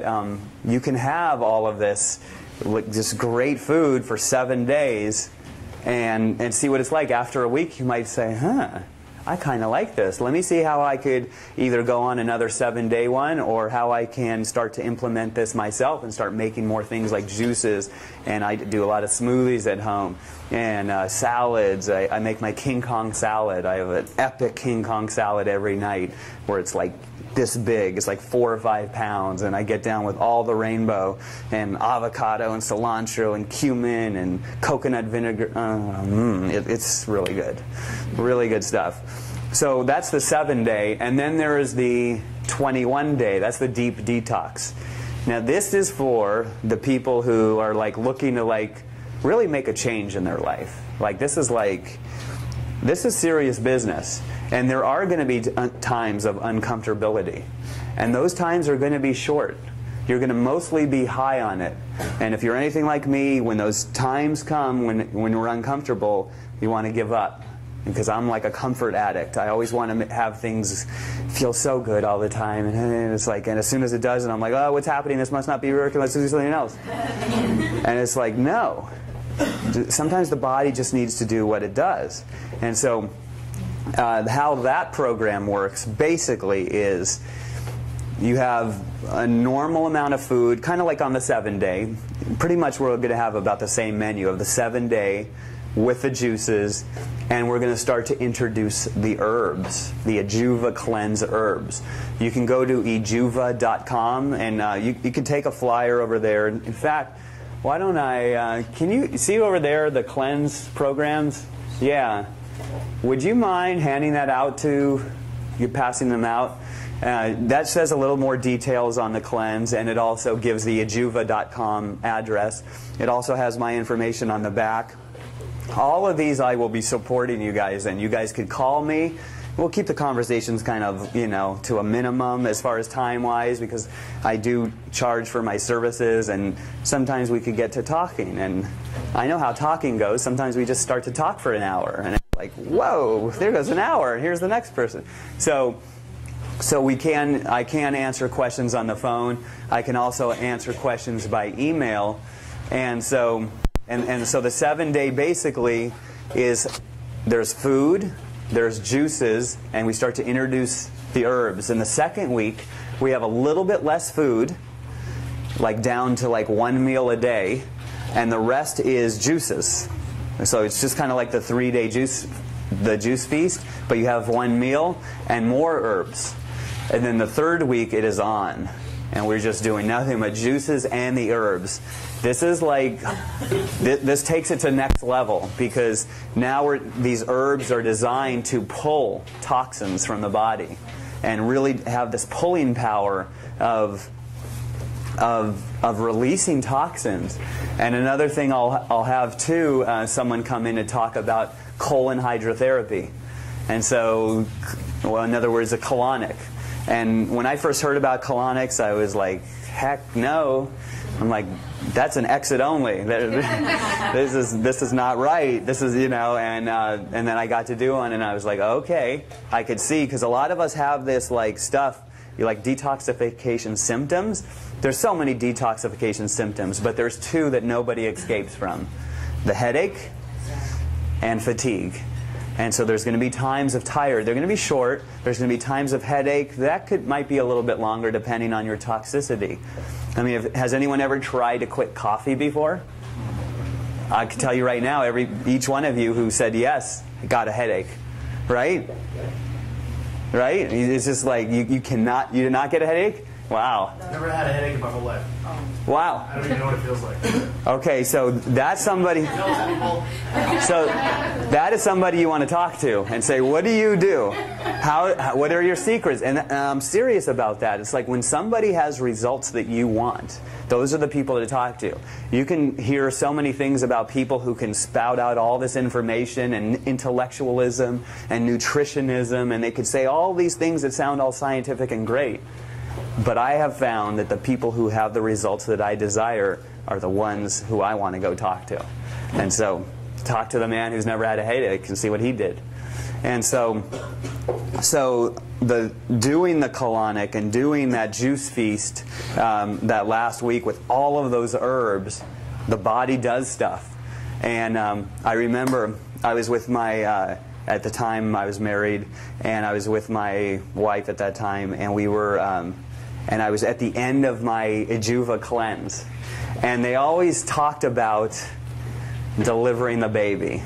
you can have all of this just great food for 7 days and see what it's like. After a week, you might say, I kind of like this. Let me see how I could either go on another 7-day one, or how I can start to implement this myself and start making more things like juices. And I do a lot of smoothies at home and salads. I make my King Kong salad. I have an epic King Kong salad every night where it's like this big. It's like 4 or 5 pounds, and I get down with all the rainbow and avocado and cilantro and cumin and coconut vinegar. It's really good stuff. So that's the 7-day, and then there is the 21-day. That's the deep detox. Now this is for the people who are like looking to like really make a change in their life. This is serious business. And there are going to be times of uncomfortability. And those times are going to be short. You're going to mostly be high on it. And if you're anything like me, when those times come when we're uncomfortable, you want to give up. Because I'm like a comfort addict. I always want to have things feel so good all the time. And it's like, and as soon as it doesn't, I'm like, oh, what's happening? This must not be working. Let's do something else. And it's like, no. Sometimes the body just needs to do what it does. And so how that program works basically is you have a normal amount of food, kind of like on the 7-day. Pretty much we're going to have about the same menu of the 7-day with the juices, and we're going to start to introduce the herbs, the Ejuva Cleanse herbs. You can go to ejuva.com, and you can take a flyer over there. In fact, why don't can you see over there the cleanse programs? Yeah. Would you mind handing that out to you, passing them out? That says a little more details on the cleanse, and it also gives the ejuva.com address. It also has my information on the back. All of these I will be supporting you guys in. You guys could call me. We'll keep the conversations kind of, to a minimum as far as time-wise, because I do charge for my services, and sometimes we could get to talking. And I know how talking goes. Sometimes we just start to talk for an hour, and it's like, whoa, there goes an hour, and here's the next person. So I can answer questions on the phone. I can also answer questions by email. And so the 7-day basically is there's food, there's juices, and we start to introduce the herbs. In the second week, we have a little bit less food, like down to like 1 meal a day, and the rest is juices. So it's just kind of like the 3-day juice feast, but you have 1 meal and more herbs. And then the third week it is on, and we're just doing nothing but juices and the herbs. This is like, this takes it to next level, because now these herbs are designed to pull toxins from the body and really have this pulling power of releasing toxins. And another thing I'll have too, someone come in to talk about colon hydrotherapy. And so, well, in other words, a colonic. And when I first heard about colonics, I was like, heck no. I'm like, that's an exit only. This is not right. This is, and then I got to do one, and I was like, okay, I could see, because a lot of us have this like stuff, like detoxification symptoms. There's so many detoxification symptoms, but there's 2 that nobody escapes from: the headache and fatigue. And so there's going to be times of tired. They're going to be short. There's going to be times of headache. That might be a little bit longer depending on your toxicity. I mean, has anyone ever tried to quit coffee before? I can tell you right now, each one of you who said yes got a headache, right? Right? It's just like you did not get a headache? Wow. Never had a headache in my whole life. Wow. I don't even know what it feels like. Okay, so that's somebody. So that is somebody you want to talk to and say, what do you do? What are your secrets? And I'm serious about that. It's like when somebody has results that you want, those are the people to talk to. You can hear so many things about people who can spout out all this information and intellectualism and nutritionism, and they could say all these things that sound all scientific and great. But I have found that the people who have the results that I desire are the ones who I want to go talk to. And so, talk to the man who's never had a headache and see what he did. And so doing the colonic and doing that juice feast that last week with all of those herbs, the body does stuff. And I remember I was with my... at the time I was married, and I was with my wife at that time, and we were, and I was at the end of my Ejuva cleanse, and they always talked about delivering the baby,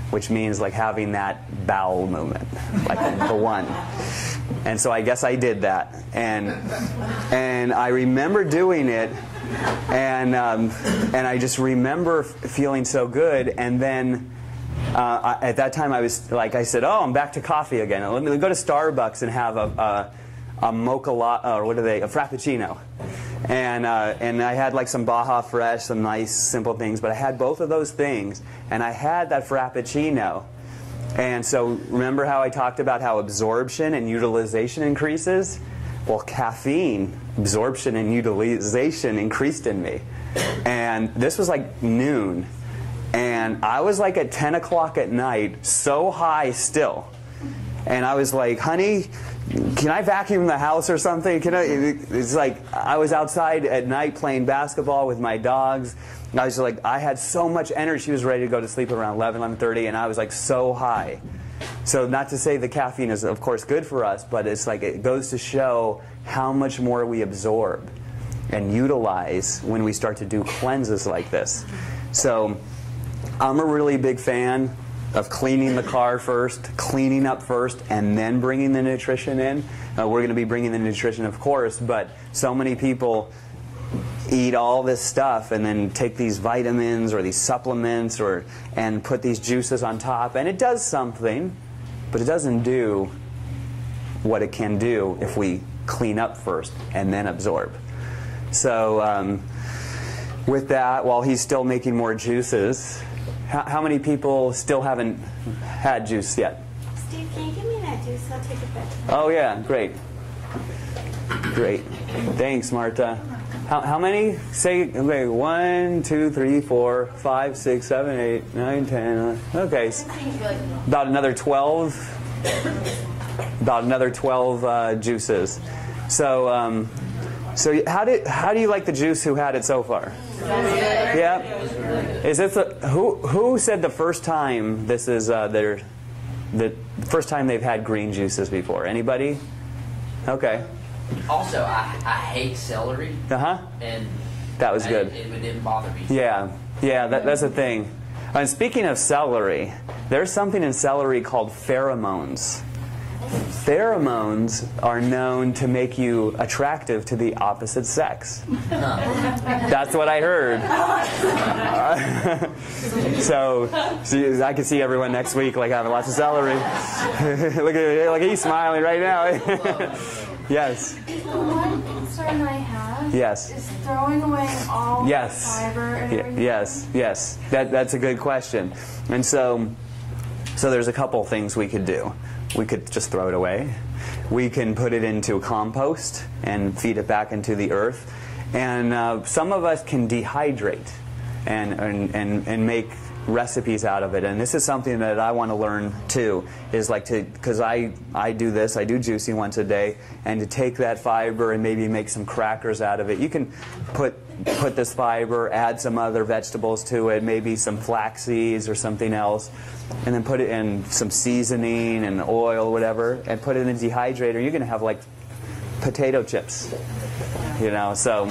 which means like having that bowel movement, like the one. And so I guess I did that. And I remember doing it, and I just remember feeling so good. And then at that time I was, like I said, oh, I'm back to coffee again. Let me go to Starbucks and have a mocha or what are they? A frappuccino. And I had like some Baja Fresh, some nice simple things. But I had both of those things, and I had that frappuccino. And so remember how I talked about how absorption and utilization increases? Well, caffeine absorption and utilization increased in me. And this was like noon. And I was like at 10 o'clock at night, so high still. And I was like, honey, can I vacuum the house or something? It's like I was outside at night playing basketball with my dogs. I was like, I had so much energy. She was ready to go to sleep around 11:30, and I was like so high. So not to say the caffeine is, of course, good for us, but it's like it goes to show how much more we absorb and utilize when we start to do cleanses like this. So I'm a really big fan of cleaning the car first, cleaning up first, and then bringing the nutrition in. We're going to be bringing the nutrition, of course, but so many people eat all this stuff and then take these vitamins or these supplements and put these juices on top, and it does something, but it doesn't do what it can do if we clean up first and then absorb. So with that, while he's still making more juices, how many people still haven't had juice yet? Steve, can you give me that juice? I'll take it back. Oh yeah, great. Great. Thanks, Marta. How many? Say, okay, 1, 2, 3, 4, 5, 6, 7, 8, 9, 10. Okay. About another 12. About another 12 juices. So, so how do you like the juice? Who had it so far? Yeah. Is this who said the first time this is the first time they've had green juices before? Anybody? Okay. Also, I hate celery. And that was good. It didn't bother me. Yeah, that's the thing. And speaking of celery, there's something in celery called pheromones. Pheromones are known to make you attractive to the opposite sex. That's what I heard. So I can see everyone next week like having lots of celery. Look at like he's smiling right now. Yes. The one concern I have is throwing away all the fiber and everything. Yes. That's a good question. And so there's a couple things we could do. We could just throw it away. We can put it into compost and feed it back into the earth. And some of us can dehydrate and make recipes out of it. And this is something that I want to learn too, is like because I do this, I do juicing once a day, and to take that fiber and maybe make some crackers out of it. You can put this fiber, add some other vegetables to it, maybe some flax seeds or something else, and then put it in some seasoning and oil, whatever, and put it in a dehydrator. You're going to have like potato chips. You know, so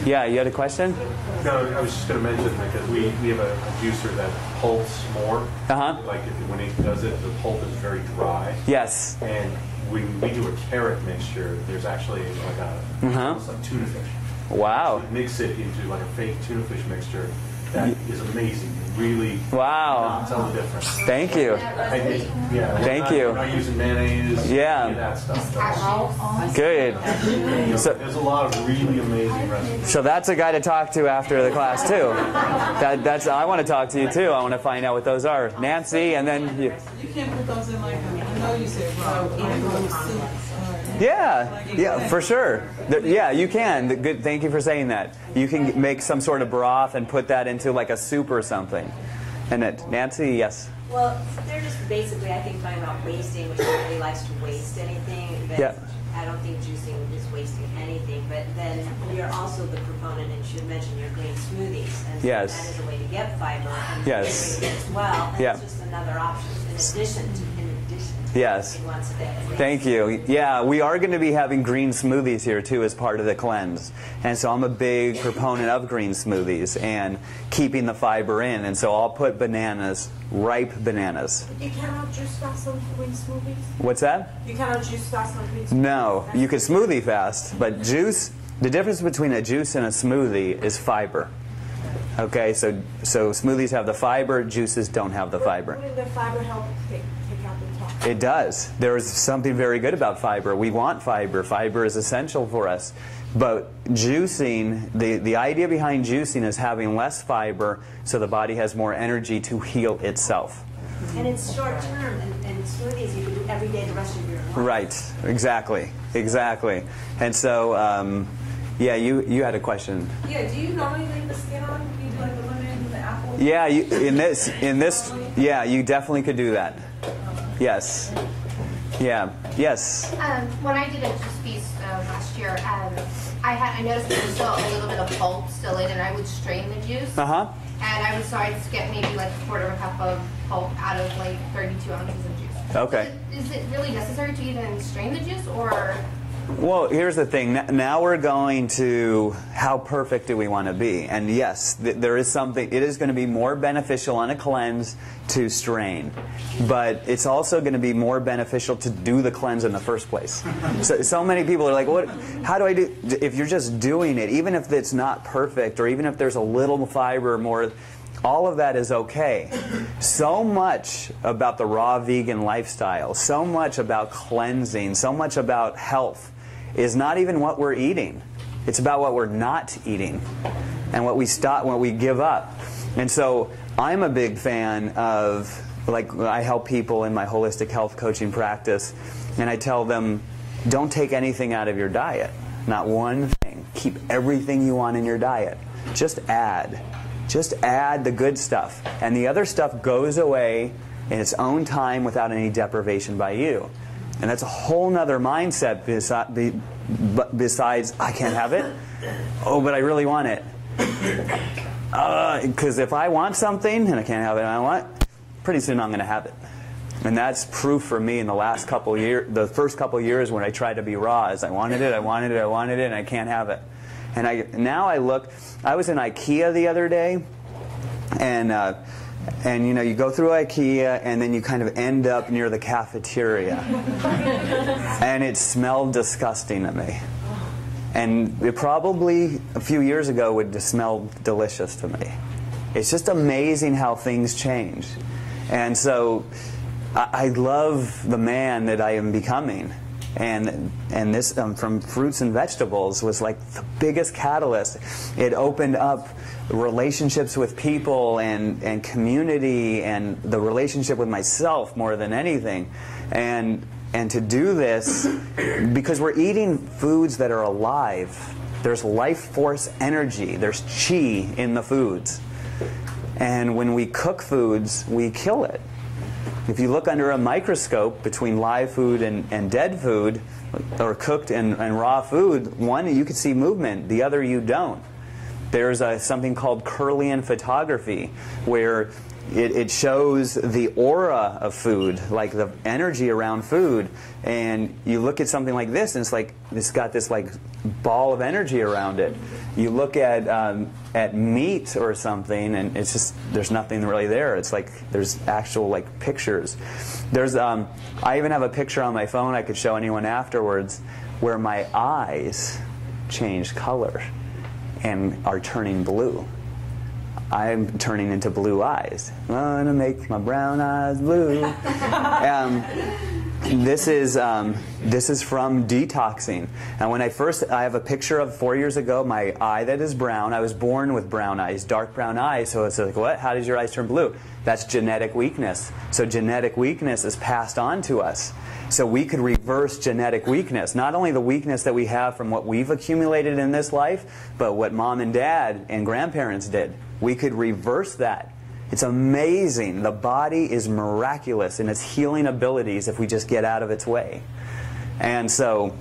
yeah, you had a question? No, I was just going to mention because we have a juicer that pulps more. Like when it does it, the pulp is very dry. Yes. And when we do a carrot mixture, there's actually like almost like tuna fish. Wow. So we mix it into like a fake tuna fish mixture that is amazing. Really. Wow. Tell the difference. Thank you. Thank you. We're not using mayonnaise. Yeah. That stuff. Good. So there's a lot of really amazing recipes. So that's a guy to talk to after the class too. I want to talk to you too. I want to find out what those are. Nancy, and then you. You can't put those in like I know you said raw. Yeah, for sure. Yeah, you can. Good. Thank you for saying that. You can make some sort of broth and put that into like a soup or something. And Nancy, yes. Well, they're just basically, I think, talking about wasting, which nobody likes to waste anything. But yeah. I don't think juicing is wasting anything. But then you're also the proponent, and should mention your green smoothies. And so that is a way to get fiber and as well. And it's just another option in addition to Yes. Once a day. Thank you. Yeah, we are going to be having green smoothies here too as part of the cleanse. And so I'm a big proponent of green smoothies and keeping the fiber in. And so I'll put bananas, ripe bananas. You cannot juice fast on green smoothies? What's that? You cannot juice fast on green smoothies? No, you could smoothie fast, but juice, the difference between a juice and a smoothie is fiber. Okay, so smoothies have the fiber, juices don't have the fiber. Wouldn't the fiber help take out the toxins? It does. There is something very good about fiber. We want fiber. Fiber is essential for us. But juicing, the idea behind juicing is having less fiber so the body has more energy to heal itself. And it's short term, and smoothies you can do every day the rest of your life. Right, exactly, exactly. And so, yeah, you had a question. Yeah, do you normally leave the skin on? Do you do like the lemon and the apple? Yeah, in this, yeah, you definitely could do that. Yes. Yeah. Yes. When I did a juice feast last year, I noticed there was still a little bit of pulp still in, and I would strain the juice. Uh-huh. And I would just get maybe like a quarter of a cup of pulp out of like 32 ounces of juice. Okay. Is it really necessary to even strain the juice, or? Well, here's the thing. Now we're going to how perfect do we want to be? And yes, there is something. It is going to be more beneficial on a cleanse to strain, but it's also going to be more beneficial to do the cleanse in the first place. So many people are like, "What? How do I do?" If you're just doing it, even if it's not perfect, or even if there's a little fiber more. All of that is okay. So much about the raw vegan lifestyle, so much about cleansing, so much about health is not even what we're eating. It's about what we're not eating and what we stop, what we give up. And so I'm a big fan of, like, I help people in my holistic health coaching practice, and I tell them, don't take anything out of your diet. Not one thing. Keep everything you want in your diet. Just add. Just add the good stuff. And the other stuff goes away in its own time without any deprivation by you. And that's a whole nother mindset besides, I can't have it. Oh, but I really want it. Because if I want something and I can't have it and I want, pretty soon I'm going to have it. And that's proof for me in the last couple of years, the first couple of years when I tried to be raw, is I wanted it, and I can't have it. And now I look, I was in IKEA the other day, and you know, you go through IKEA and then you kind of end up near the cafeteria. And it smelled disgusting to me. And it probably a few years ago would smell delicious to me. It's just amazing how things change. And so I love the man that I am becoming. And this from fruits and vegetables was like the biggest catalyst. It opened up relationships with people and community and the relationship with myself more than anything. And to do this, because we're eating foods that are alive. There's life force energy. There's chi in the foods. And when we cook foods, we kill it. If you look under a microscope between live food and dead food, or cooked and raw food, one, you can see movement, the other you don't. There's something called Kirlian photography, where it shows the aura of food, like the energy around food, and you look at something like this, and it's like it's got this like ball of energy around it. You look at meat or something, and it's just there's nothing really there. It's like there's actual like pictures. There's I even have a picture on my phone I could show anyone afterwards, where my eyes change color and are turning blue. I'm turning into blue eyes. I'm gonna make my brown eyes blue. This is from detoxing. And when I have a picture of 4 years ago, my eye that is brown. I was born with brown eyes, dark brown eyes. So it's like, what? How does your eyes turn blue? That's genetic weakness. So genetic weakness is passed on to us. So we could reverse genetic weakness. Not only the weakness that we have from what we've accumulated in this life, but what mom and dad and grandparents did. We could reverse that. It's amazing. The body is miraculous in its healing abilities if we just get out of its way. And so,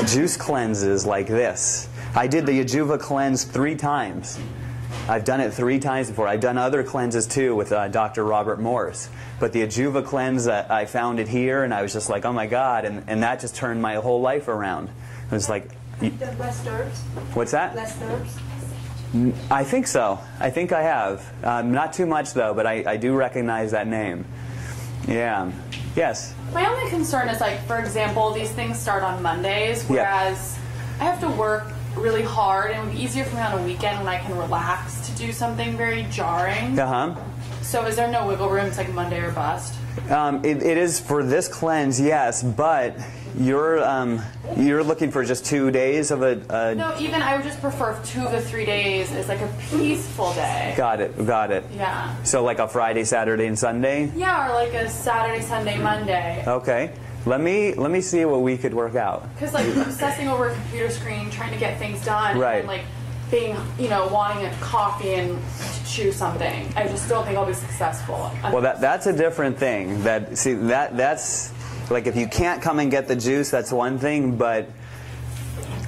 juice cleanses like this. I did the Ajuva cleanse 3 times. I've done it 3 times before. I've done other cleanses too with Dr. Robert Morse. But the Ajuva cleanse, I found it here, and I was just like, oh my God, and that just turned my whole life around. It was like... Less herbs? What's that? Less herbs? I think so. I think I have. Not too much though, but I do recognize that name. Yeah. Yes? My only concern is, like, for example, these things start on Mondays, whereas I have to work really hard, and it would be easier for me on a weekend when I can relax to do something very jarring. So is there no wiggle room? It's like Monday or bust? It is for this cleanse, yes, but you're looking for just 2 days of a... No, even I would just prefer 2 of the 3 days is like a peaceful day. Got it. Yeah. So like a Friday, Saturday, and Sunday? Yeah, or like a Saturday, Sunday, Monday. Okay. Let me see what we could work out. Because like obsessing over a computer screen, trying to get things done, right. And like being, wanting a coffee and to chew something, I just don't think I'll be successful. Well, that's a different thing. That's like if you can't come and get the juice, that's one thing, but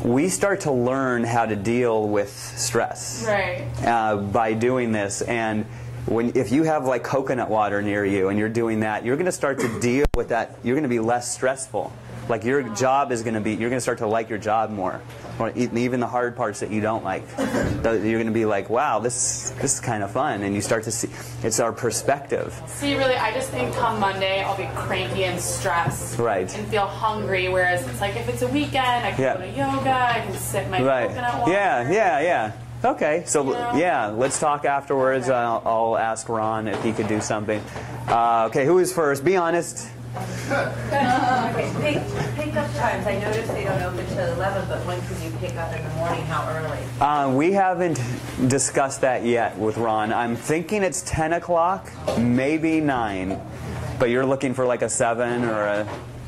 we start to learn how to deal with stress by doing this. And if you have like coconut water near you and you're doing that, you're going to start to deal with that. You're going to be less stressful. Like your job is going to be, you're going to start to like your job more. Or even the hard parts that you don't like. You're going to be like, wow, this is kind of fun. And you start to see, it's our perspective. See, really, I just think come Monday, I'll be cranky and stressed. Right. And feel hungry. Whereas it's like if it's a weekend, I can go to yoga, I can sip my coconut water. Yeah. Okay, so let's talk afterwards. I'll ask Ron if he could do something. Okay, who is first? Be honest. Okay, pick up times. I noticed they don't open till 11, but when could you pick up in the morning? How early? We haven't discussed that yet with Ron. I'm thinking it's 10 o'clock, maybe 9. But you're looking for like a 7 or a...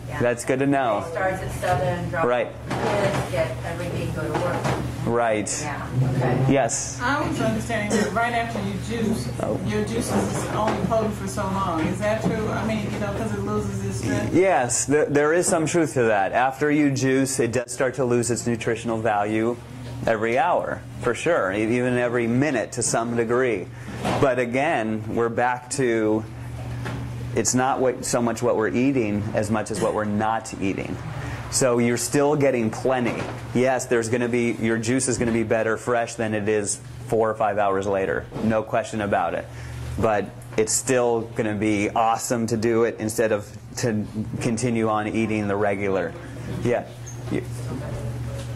Yeah. That's good to know. It starts at 7, drop right. kids, get everything, go to work. Right. Yeah. Okay. Yes. I was understanding that right after you juice, your juice is only potent for so long. Is that true? I mean, because it loses its strength? Yes, there is some truth to that. After you juice, it does start to lose its nutritional value every hour, for sure, even every minute to some degree. But again, we're back to... It's not so much what we're eating as much as what we're not eating. So you're still getting plenty. Yes, there's going to be, your juice is going to be better fresh than it is 4 or 5 hours later. No question about it. But it's still going to be awesome to do it instead of to continue on eating the regular. Yeah.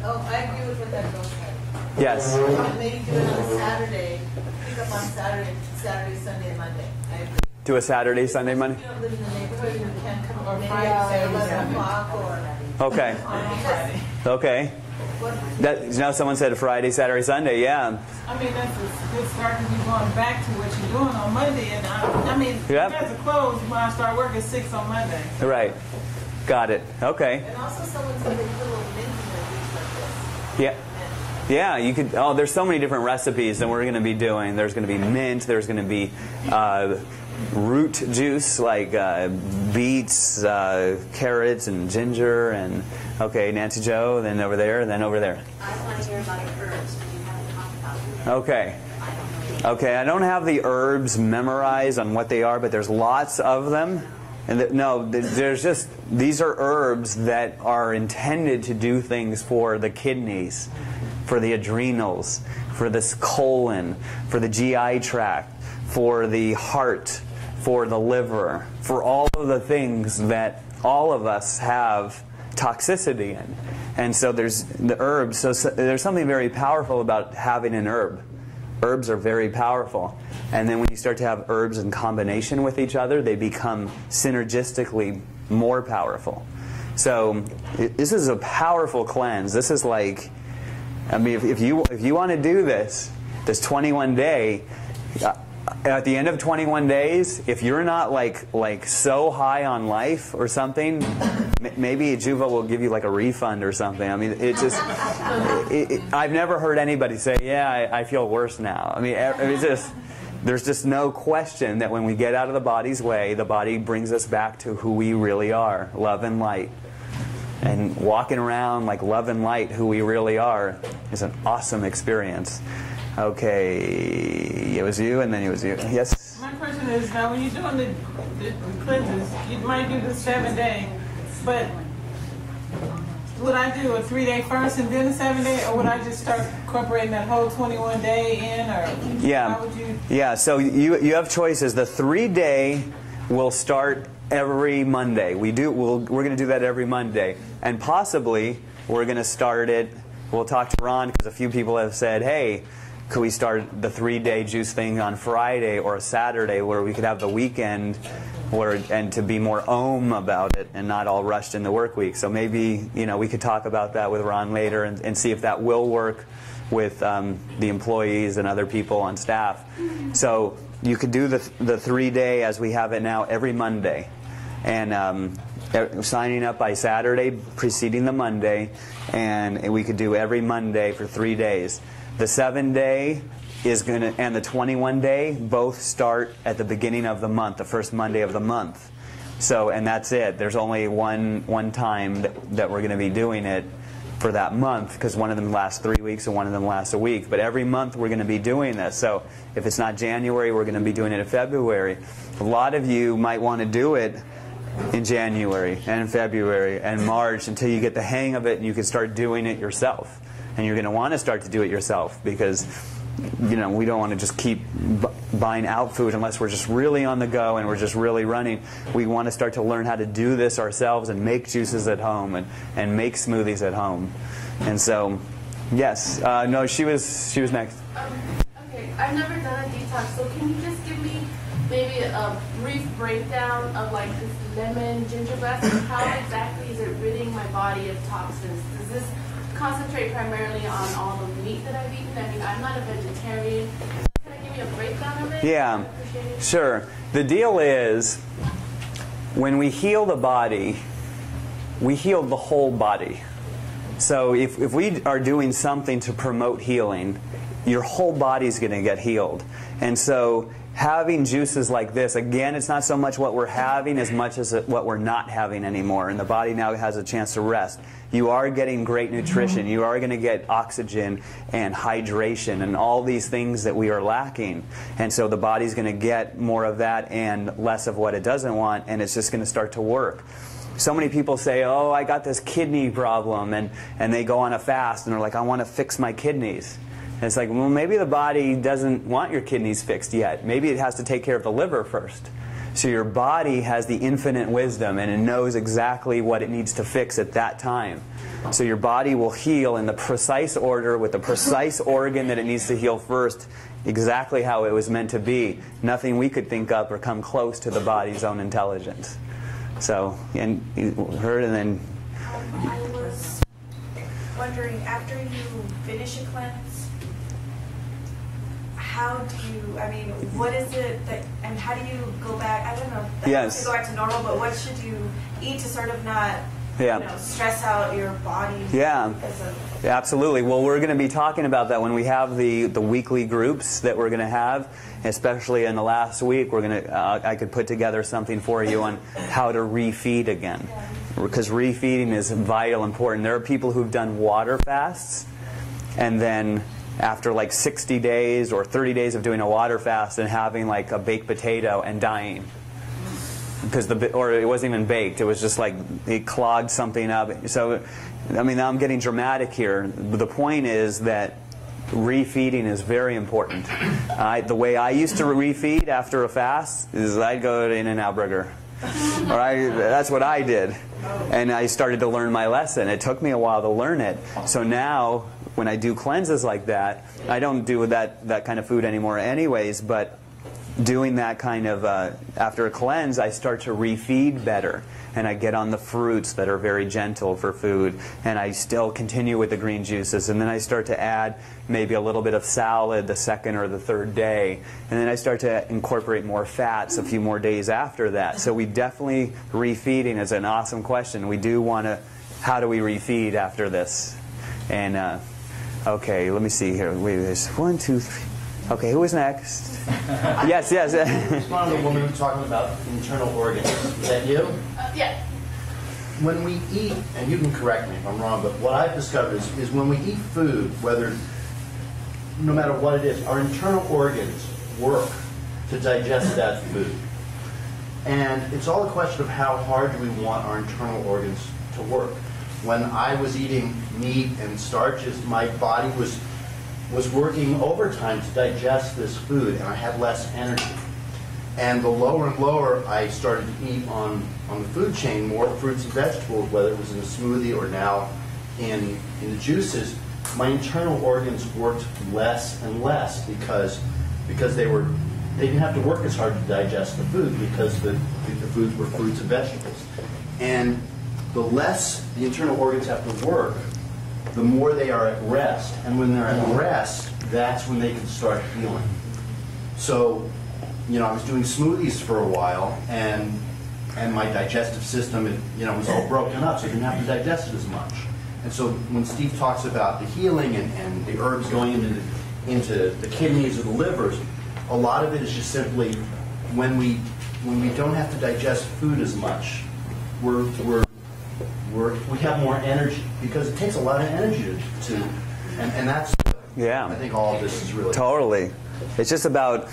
Oh, I agree with what that girl said. Yes. Maybe do it on Saturday. Pick up on Saturday, Sunday, and Monday. I agree. Do a Saturday, Sunday, Monday? You don't live in the neighborhood, you can't come or maybe 11 o'clock or... Okay. Okay. Someone said Friday, Saturday, Sunday, yeah. I mean, that's a good start because you're going back to what you're doing on Monday. And I mean, you guys are closed when I start work at 6 on Monday. Right. Got it. Okay. And also someone said they put a little mint in their juice like this. Yeah. Yeah, you could. Oh, there's so many different recipes that we're going to be doing. There's going to be mint. There's going to be root juice like beets, carrots, and ginger. And okay, Nancy Joe. Then over there. Then over there. I want to hear about your herbs, but you haven't talked about them. Okay. Okay, I don't have the herbs memorized on what they are, but there's lots of them. And there's just, these are herbs that are intended to do things for the kidneys, for the adrenals, for this colon, for the GI tract, for the heart, for the liver, for all of the things that all of us have toxicity in. And so there's the herbs. So there's something very powerful about having an herb. Herbs are very powerful. And then when you start to have herbs in combination with each other, they become synergistically more powerful. So this is a powerful cleanse. This is like, I mean, if you want to do this 21-day, at the end of 21 days, if you're not like so high on life or something, maybe Juva will give you like a refund or something. I mean, it just, I've never heard anybody say, yeah, I feel worse now. I mean, it's just, there's just no question that when we get out of the body's way, the body brings us back to who we really are, love and light. And walking around like love and light, who we really are, is an awesome experience. Okay, it was you, and then it was you. Yes? My question is, now when you're doing the cleanses, you might do the 7-day, but would I do a 3-day first and then a 7-day, or would I just start incorporating that whole 21-day in, or yeah, how would you? Yeah, so you have choices. The 3-day will start every Monday. We're going to do that every Monday, and possibly we're going to start it. We'll talk to Ron, because a few people have said, hey, could we start the 3-day juice thing on Friday or a Saturday, where we could have the weekend, and to be more about it and not all rushed in the work week. So maybe we could talk about that with Ron later and see if that will work with the employees and other people on staff. So you could do the 3-day as we have it now every Monday, and signing up by Saturday preceding the Monday, and we could do every Monday for 3 days. The 7-day and the 21-day both start at the beginning of the month, the first Monday of the month. So, and that's it. There's only one time that we're going to be doing it for that month, because one of them lasts 3 weeks and one of them lasts a week. But every month we're going to be doing this. So if it's not January, we're going to be doing it in February. A lot of you might want to do it in January and February and March until you get the hang of it and you can start doing it yourself. And you're going to want to start to do it yourself, because we don't want to just keep buying out food unless we're just really on the go and we're just really running. We want to start to learn how to do this ourselves and make juices at home and make smoothies at home. And so, yes. No, she was next. Okay, I've never done a detox, so can you just give me maybe a brief breakdown of like this lemon ginger bath? How exactly is it ridding my body of toxins? Does this concentrate primarily on all the meat that I've eaten? I mean, I'm not a vegetarian. Can I give you a breakdown of it? Yeah, sure. The deal is, when we heal the body, we heal the whole body. So if we are doing something to promote healing, your whole body's going to get healed. And so having juices like this, again, it's not so much what we're having as much as what we're not having anymore. And the body now has a chance to rest. You are getting great nutrition. You are going to get oxygen and hydration and all these things that we are lacking. And so the body's going to get more of that and less of what it doesn't want, and it's just going to start to work. So many people say, oh, I got this kidney problem, and they go on a fast, and they're like, I want to fix my kidneys. And it's like, well, maybe the body doesn't want your kidneys fixed yet. Maybe it has to take care of the liver first. So your body has the infinite wisdom, and it knows exactly what it needs to fix at that time. So your body will heal in the precise order with the precise organ that it needs to heal first, exactly how it was meant to be. Nothing we could think up or come close to the body's own intelligence. So, and you heard, and then... I was wondering, after you finish a cleanse, how do you, what is it that, and how do you go back, I don't know, yes. to go back to normal, but what should you eat to sort of not, stress out your body? Yeah, absolutely. Well, we're going to be talking about that when we have the weekly groups that we're going to have, especially in the last week. We're going to, I could put together something for you on how to refeed again, because refeeding is vital important. There are people who've done water fasts, and then after like 60 days or 30 days of doing a water fast and having like a baked potato and dying. Or it wasn't even baked. It was just like it clogged something up. So, now I'm getting dramatic here. The point is that refeeding is very important. The way I used to refeed after a fast is I'd go to In-N-Out Burger. That's what I did. And I started to learn my lesson. It took me a while to learn it. So now, when I do cleanses like that, I don't do that kind of food anymore anyways, but doing that kind of, after a cleanse, I start to refeed better. And I get on the fruits that are very gentle for food. And I still continue with the green juices. And then I start to add maybe a little bit of salad the second or the third day. And then I start to incorporate more fats a few more days after that. So we definitely, refeeding is an awesome question. We do want to, how do we refeed after this? And, okay, let me see here. Wait, there's 1, 2, 3. Okay, who was next? Yes. It's one of the women talking about internal organs. Is that you? Yeah. When we eat, and you can correct me if I'm wrong, but what I've discovered is when we eat food, whether no matter what it is, our internal organs work to digest that food. And it's all a question of how hard do we want our internal organs to work. When I was eating meat and starches, my body was working overtime to digest this food, and I had less energy. And the lower and lower I started to eat on the food chain, more fruits and vegetables, whether it was in a smoothie or now in the juices, my internal organs worked less and less because they didn't have to work as hard to digest the food because the foods were fruits and vegetables. And the less the internal organs have to work, the more they are at rest. And when they're at rest, that's when they can start healing. So, I was doing smoothies for a while, and my digestive system, was all broken up, so I didn't have to digest it as much. And so when Steve talks about the healing and the herbs going into the kidneys or the livers, a lot of it is just simply when we don't have to digest food as much, we have more energy, because it takes a lot of energy and that's, I think all of this is really totally. It's just about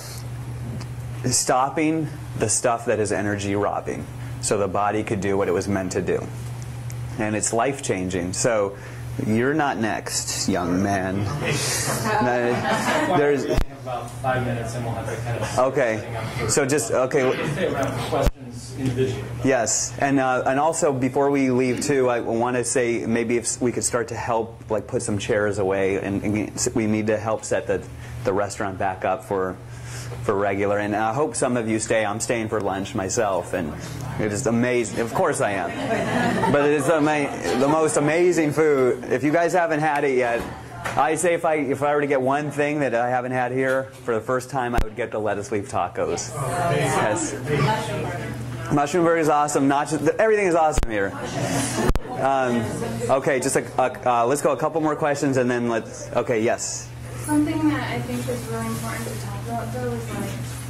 stopping the stuff that is energy robbing, so the body could do what it was meant to do. And it's life changing. So you're not next, young man. There's about 5 minutes, and we'll have to kind of so just We'll stay around for questions individually. Yes, and also before we leave too, I want to say maybe if we could start to help, like put some chairs away, and we need to help set the restaurant back up for regular. And I hope some of you stay. I'm staying for lunch myself, and it is amazing. Of course I am. But it is the most amazing food. If you guys haven't had it yet, I'd say if I were to get one thing that I haven't had here for the first time, I would get the lettuce leaf tacos. Yes. Mushroom burger is awesome. Everything is awesome here. Okay, just let's go a couple more questions, and then yes. Something that I think is really important to talk about, though, is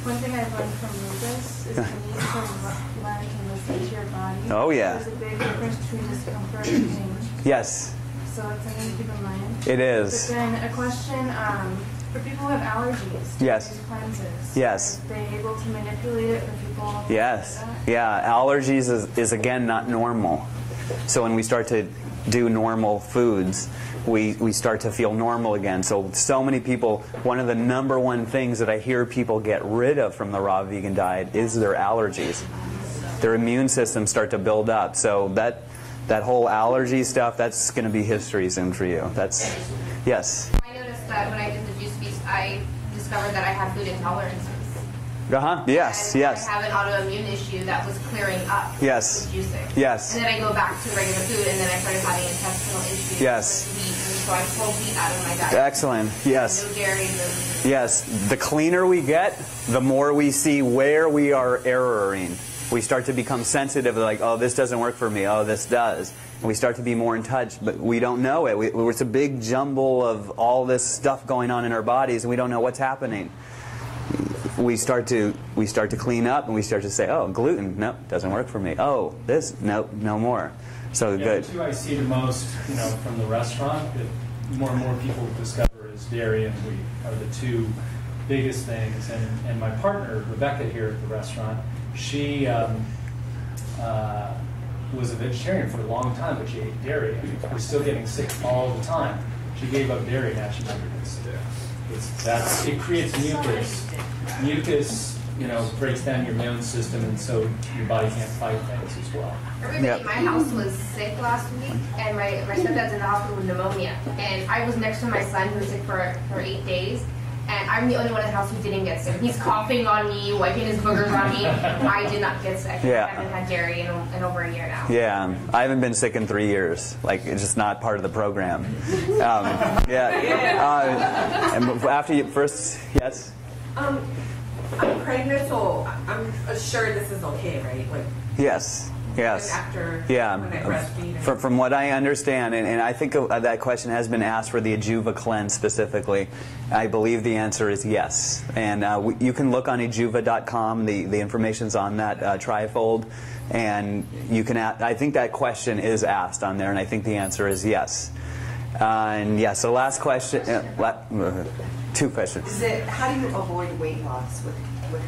one thing I've learned from lupus is the need to learn to listen to your body. Oh, yeah. There's a big difference between discomfort and pain. Yes. So it's something to keep in mind. It is. But then a question for people who have allergies to these cleanses. Yes. Are they able to manipulate it for people? Yes. Yeah. Allergies is again not normal. So when we start to do normal foods, we start to feel normal again. So many people, one of the number one things that I hear people get rid of from the raw vegan diet is their allergies. Their immune systems start to build up. So that whole allergy stuff, that's going to be history soon for you. Yes. I noticed that when I did the juice feast, I discovered that I have food intolerances. Yes, and yes. I have an autoimmune issue that was clearing up Yes. with juicing. Yes. And then I go back to regular food, and then I started having intestinal issues Yes. with wheat, and so I pulled wheat out of my diet. Excellent. Yes. No dairy, no. Yes. The cleaner we get, the more we see where we are erroring. We start to become sensitive, like, oh, this doesn't work for me. Oh, this does. And we start to be more in touch, but we don't know it. It's a big jumble of all this stuff going on in our bodies, and we don't know what's happening. We start to clean up, and we start to say, oh, gluten, nope, doesn't work for me. Oh, this, nope, no more. So good. The two I see the most, from the restaurant that more and more people discover is dairy and wheat are the two biggest things. And my partner Rebecca here at the restaurant, she was a vegetarian for a long time, but she ate dairy. And we're still getting sick all the time. She gave up dairy, now she's under this. It creates mucus. Mucus, breaks down your immune system, and so your body can't fight things as well. Everybody in my house was sick last week, and my stepdad's in the hospital with pneumonia. And I was next to my son who was sick for 8 days. And I'm the only one in the house who didn't get sick. He's coughing on me, wiping his boogers on me. I did not get sick. Yeah. I haven't had dairy in over a year now. Yeah, I haven't been sick in 3 years. It's just not part of the program. And after you first, yes. I'm pregnant, so I'm sure this is okay, right? Yes. Yes. After when I breastfeed. From what I understand, and I think that question has been asked for the Ajuva cleanse specifically, I believe the answer is yes. And you can look on ajuva.com. The information's on that trifold, and you can. I think that question is asked on there, and I think the answer is yes. And yes, the last question. 2 questions. How do you avoid weight loss with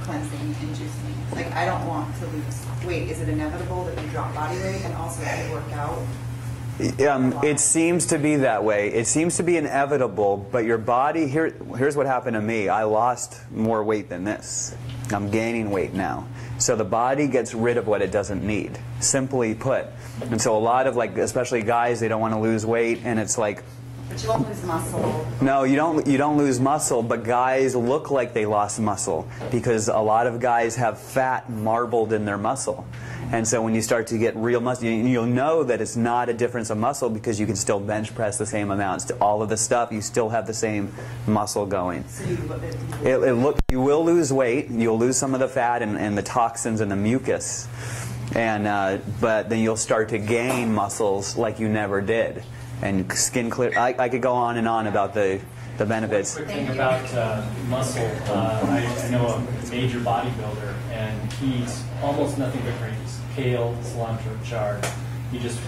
cleansing and juicing? Like, I don't want to lose weight. Is it inevitable that you drop body weight and also if you work out? It seems to be that way. It seems to be inevitable, but your body, here's what happened to me. I lost more weight than this. I'm gaining weight now. So the body gets rid of what it doesn't need, simply put. And so a lot of, like, especially guys, they don't want to lose weight, and it's like, but you won't lose muscle. no, you don't lose muscle, but guys look like they lost muscle because a lot of guys have fat marbled in their muscle. And so when you start to get real muscle, you'll know that it's not a difference of muscle because you can still bench press the same amounts. All of the stuff, you still have the same muscle going. So you will lose weight. You'll lose some of the fat and the toxins and the mucus. And but then you'll start to gain muscles like you never did. And skin clear. I could go on and on about the benefits. One quick thing about muscle. I know a major bodybuilder, and he eats almost nothing but greens. Kale, cilantro, chard. He just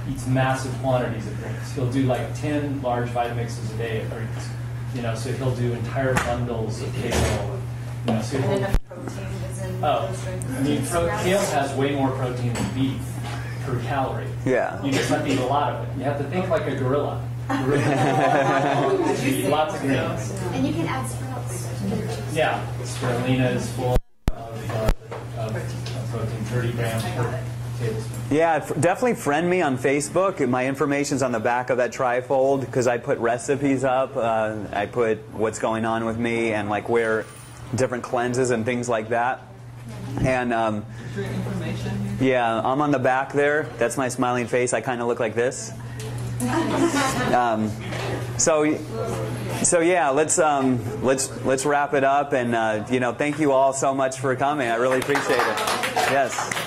eats massive quantities of greens. He'll do like 10 large Vitamixes a day of greens. You know, so he'll do entire bundles of kale. You know, so kale has way more protein than beef per calorie. Yeah. You just have to eat a lot of it. You have to think like a gorilla. You eat lots of greens. And you can add sprouts. Yeah, spirulina is full of protein, 30 grams per tablespoon. Yeah, definitely friend me on Facebook. My information's on the back of that trifold because I put recipes up. I put what's going on with me and like where different cleanses and things like that. And yeah, I'm on the back there. That's my smiling face. I kind of look like this. So yeah, let's wrap it up. And thank you all so much for coming. I really appreciate it. Yes.